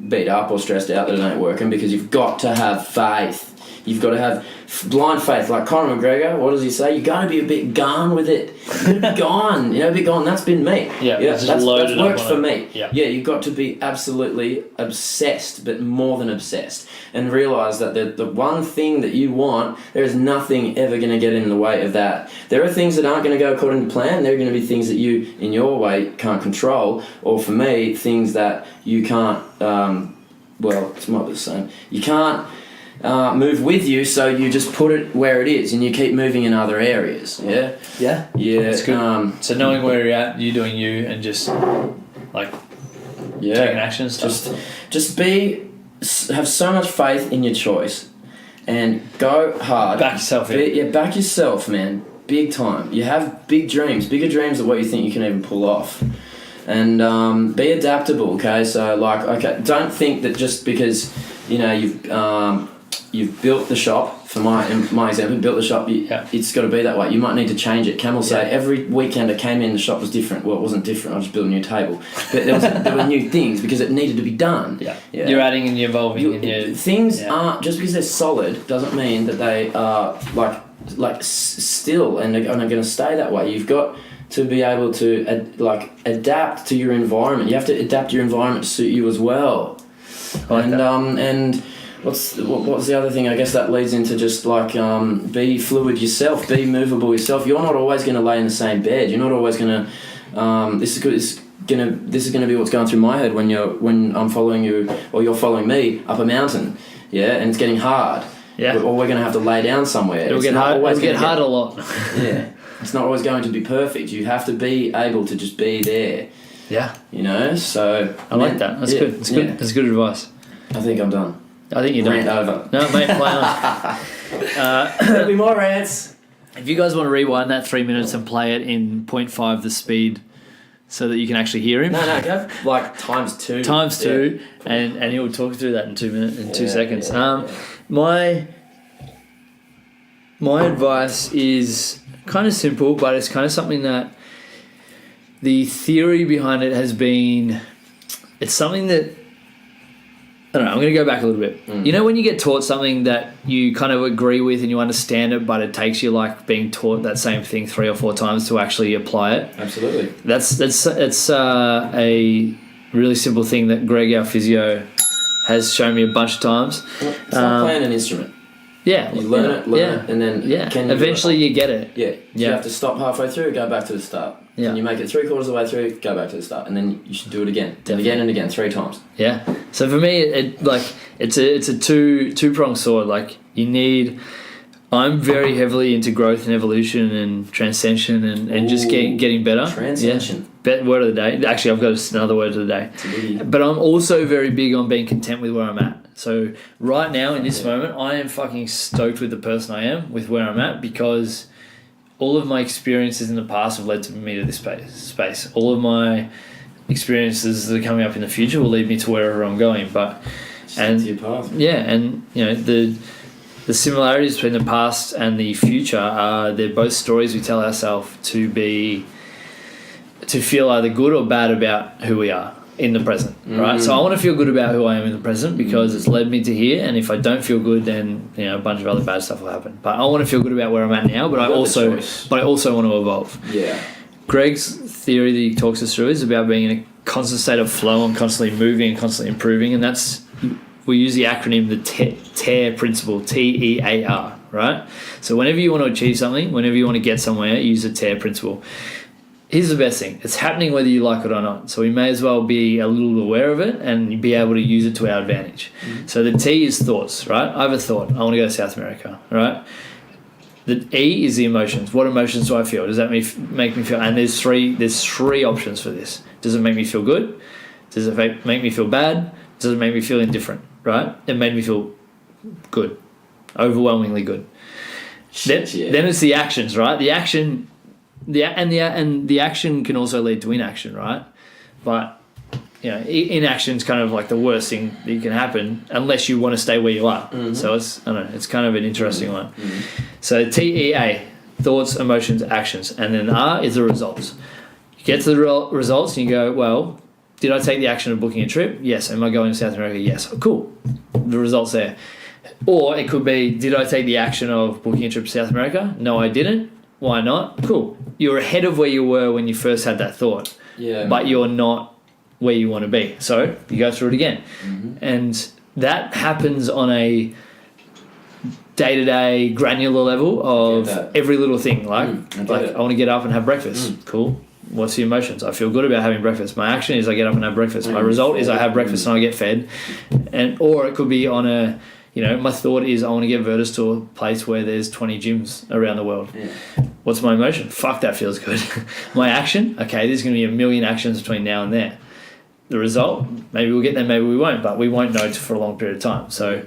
S2: beat up or stressed out that it ain't working, because you've got to have faith. You've got to have blind faith. Like Conor McGregor, what does he say? You got to be a bit gone with it. Gone. A bit gone. That's been me. That's worked for me. Yeah, you've got to be absolutely obsessed, but more than obsessed, and realise that the one thing that you want, there is nothing ever going to get in the way of that. There are things that aren't going to go according to plan. There are going to be things that you, in your way, can't control, or for me, things that you can't. It's not the same. You can't. Move with you, so you just put it where it is, and you keep moving in other areas. Yeah.
S1: That's good. So knowing where you're at, you doing you, and just taking action and stuff. Just have so much faith in your choice, and go hard. Back yourself.
S2: Back yourself, man. Big time. You have big dreams, bigger dreams than what you think you can even pull off. And be adaptable. Okay, so don't think that just because you've built the shop, for my example, built the shop, it's got to be that way. You might need to change it. Camel say every weekend I came in, the shop was different. Well, it wasn't different, I just built a new table. But there were new things because it needed to be done. Yeah.
S1: You're adding and you're evolving.
S2: Things aren't, just because they're solid doesn't mean that they are still and are going to stay that way. You've got to be able to adapt to your environment. You have to adapt your environment to suit you as well. And what's the other thing? I guess that leads into just be fluid yourself, be movable yourself. You're not always going to lay in the same bed. You're not always going to. This is going to be what's going through my head when I'm following you or you're following me up a mountain. Yeah, and it's getting hard. Yeah. Or we're going to have to lay down somewhere.
S1: It'll get hard. It'll get hard a lot.
S2: Yeah. It's not always going to be perfect. You have to be able to just be there.
S1: Yeah.
S2: So...
S1: I like that. That's good. That's good. Yeah. That's good advice.
S2: I think I'm done.
S1: I think you're done.
S2: Rant over.
S1: No, mate, play on.
S2: There'll be more rants.
S1: If you guys want to rewind that 3 minutes and play it in 0.5 the speed so that you can actually hear him.
S2: No, go times 2.
S1: Times 2, and he'll talk through that in 2 minutes, in 2 seconds. My advice is kind of simple, but it's kind of something that the theory behind it has been, it's something that, I don't know, I'm going to go back a little bit. You know when you get taught something that you kind of agree with and you understand it, but it takes you being taught that same thing 3 or 4 times to actually apply it?
S2: Absolutely.
S1: It's a really simple thing that Greg, our physio, has shown me a bunch of times.
S2: It's like playing an instrument.
S1: Yeah.
S2: You learn it, and then
S1: eventually you get it.
S2: Yeah. You have to stop halfway through, go back to the start.
S1: Yeah.
S2: And you make it 3/4 of the way through, go back to the start, and then you should do it again, and again and again, 3 times.
S1: Yeah. So for me, it's a two-pronged sword. I'm very heavily into growth and evolution and transcension and just getting better.
S2: Transcension.
S1: Yeah. Word of the day. Actually, I've got another word of the day. But I'm also very big on being content with where I'm at. So right now in this moment, I am fucking stoked with the person I am, with where I'm at, because all of my experiences in the past have led to me to this space. All of my experiences that are coming up in the future will lead me to wherever I'm going.
S2: To your path.
S1: Yeah, and the similarities between the past and the future are, they're both stories we tell ourselves to feel either good or bad about who we are in the present, right? So I want to feel good about who I am in the present because it's led me to here, and if I don't feel good, then a bunch of other bad stuff will happen. But I want to feel good about where I'm at now, but I also want to evolve.
S2: Yeah.
S1: Greg's theory that he talks us through is about being in a constant state of flow and constantly moving and constantly improving, and that's, we use the acronym the TEAR principle, TEAR, right? So whenever you want to achieve something, whenever you want to get somewhere, use the TEAR principle. Here's the best thing. It's happening whether you like it or not. So we may as well be a little aware of it and be able to use it to our advantage. So the T is thoughts, right? I have a thought. I want to go to South America, right? The E is the emotions. What emotions do I feel? Does that make me feel? And there's three options for this. Does it make me feel good? Does it make me feel bad? Does it make me feel indifferent? Right? It made me feel good, overwhelmingly good. Then it's the actions, right? The action, the action can also lead to inaction, right? But inaction's kind of like the worst thing that can happen unless you want to stay where you are. Mm-hmm. So it's kind of an interesting one. Mm-hmm. So TEA, thoughts, emotions, actions, and then R is the results. You get to the results and you go, well, did I take the action of booking a trip? Yes. Am I going to South America? Yes. Oh, cool. The results there. Or it could be, did I take the action of booking a trip to South America? No, I didn't. Why not? Cool. You're ahead of where you were when you first had that thought. Yeah. But you're not where you want to be. So you go through it again. Mm-hmm. And that happens on a day-to-day granular level of every little thing. Like I want to get up and have breakfast. Cool. What's the emotions? I feel good about having breakfast. My action is I get up and have breakfast. My result is I have breakfast and I get fed. Or it could be on a, my thought is I want to get Virtus to a place where there's 20 gyms around the world. Yeah. What's my emotion? Fuck, that feels good. My action? Okay, there's going to be a million actions between now and there. The result? Maybe we'll get there, maybe we won't, but we won't know for a long period of time. So,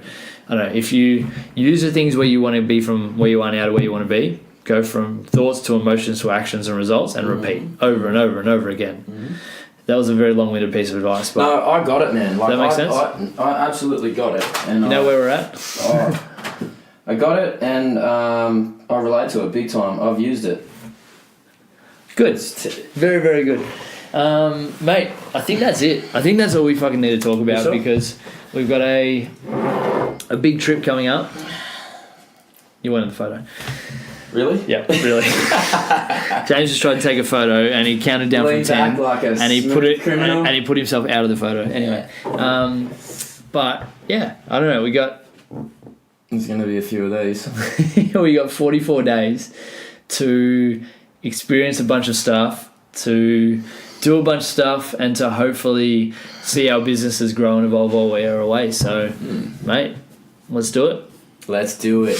S1: I don't know, if you use the things where you want to be from where you are now to where you want to be, go from thoughts to emotions to actions and results and repeat over and over and over again. Mm-hmm. That was a very long-winded piece of advice. But
S2: no, I got it, man.
S1: Does that make sense?
S2: I absolutely got it. And
S1: you know where we're at?
S2: I got it, and I relate to it big time. I've used it.
S1: Good. Very, very good. Mate, I think that's it. I think that's all we fucking need to talk about because we've got a big trip coming up. You wanted the photo.
S2: Really?
S1: Yeah, really. James just tried to take a photo and he counted down from 10 and he put himself out of the photo. Anyway, but yeah, I don't know.
S2: There's going to be a few of these.
S1: We got 44 days to experience a bunch of stuff, to do a bunch of stuff, and to hopefully see our businesses grow and evolve while we are away. So, mate, let's do it.
S2: Let's do it.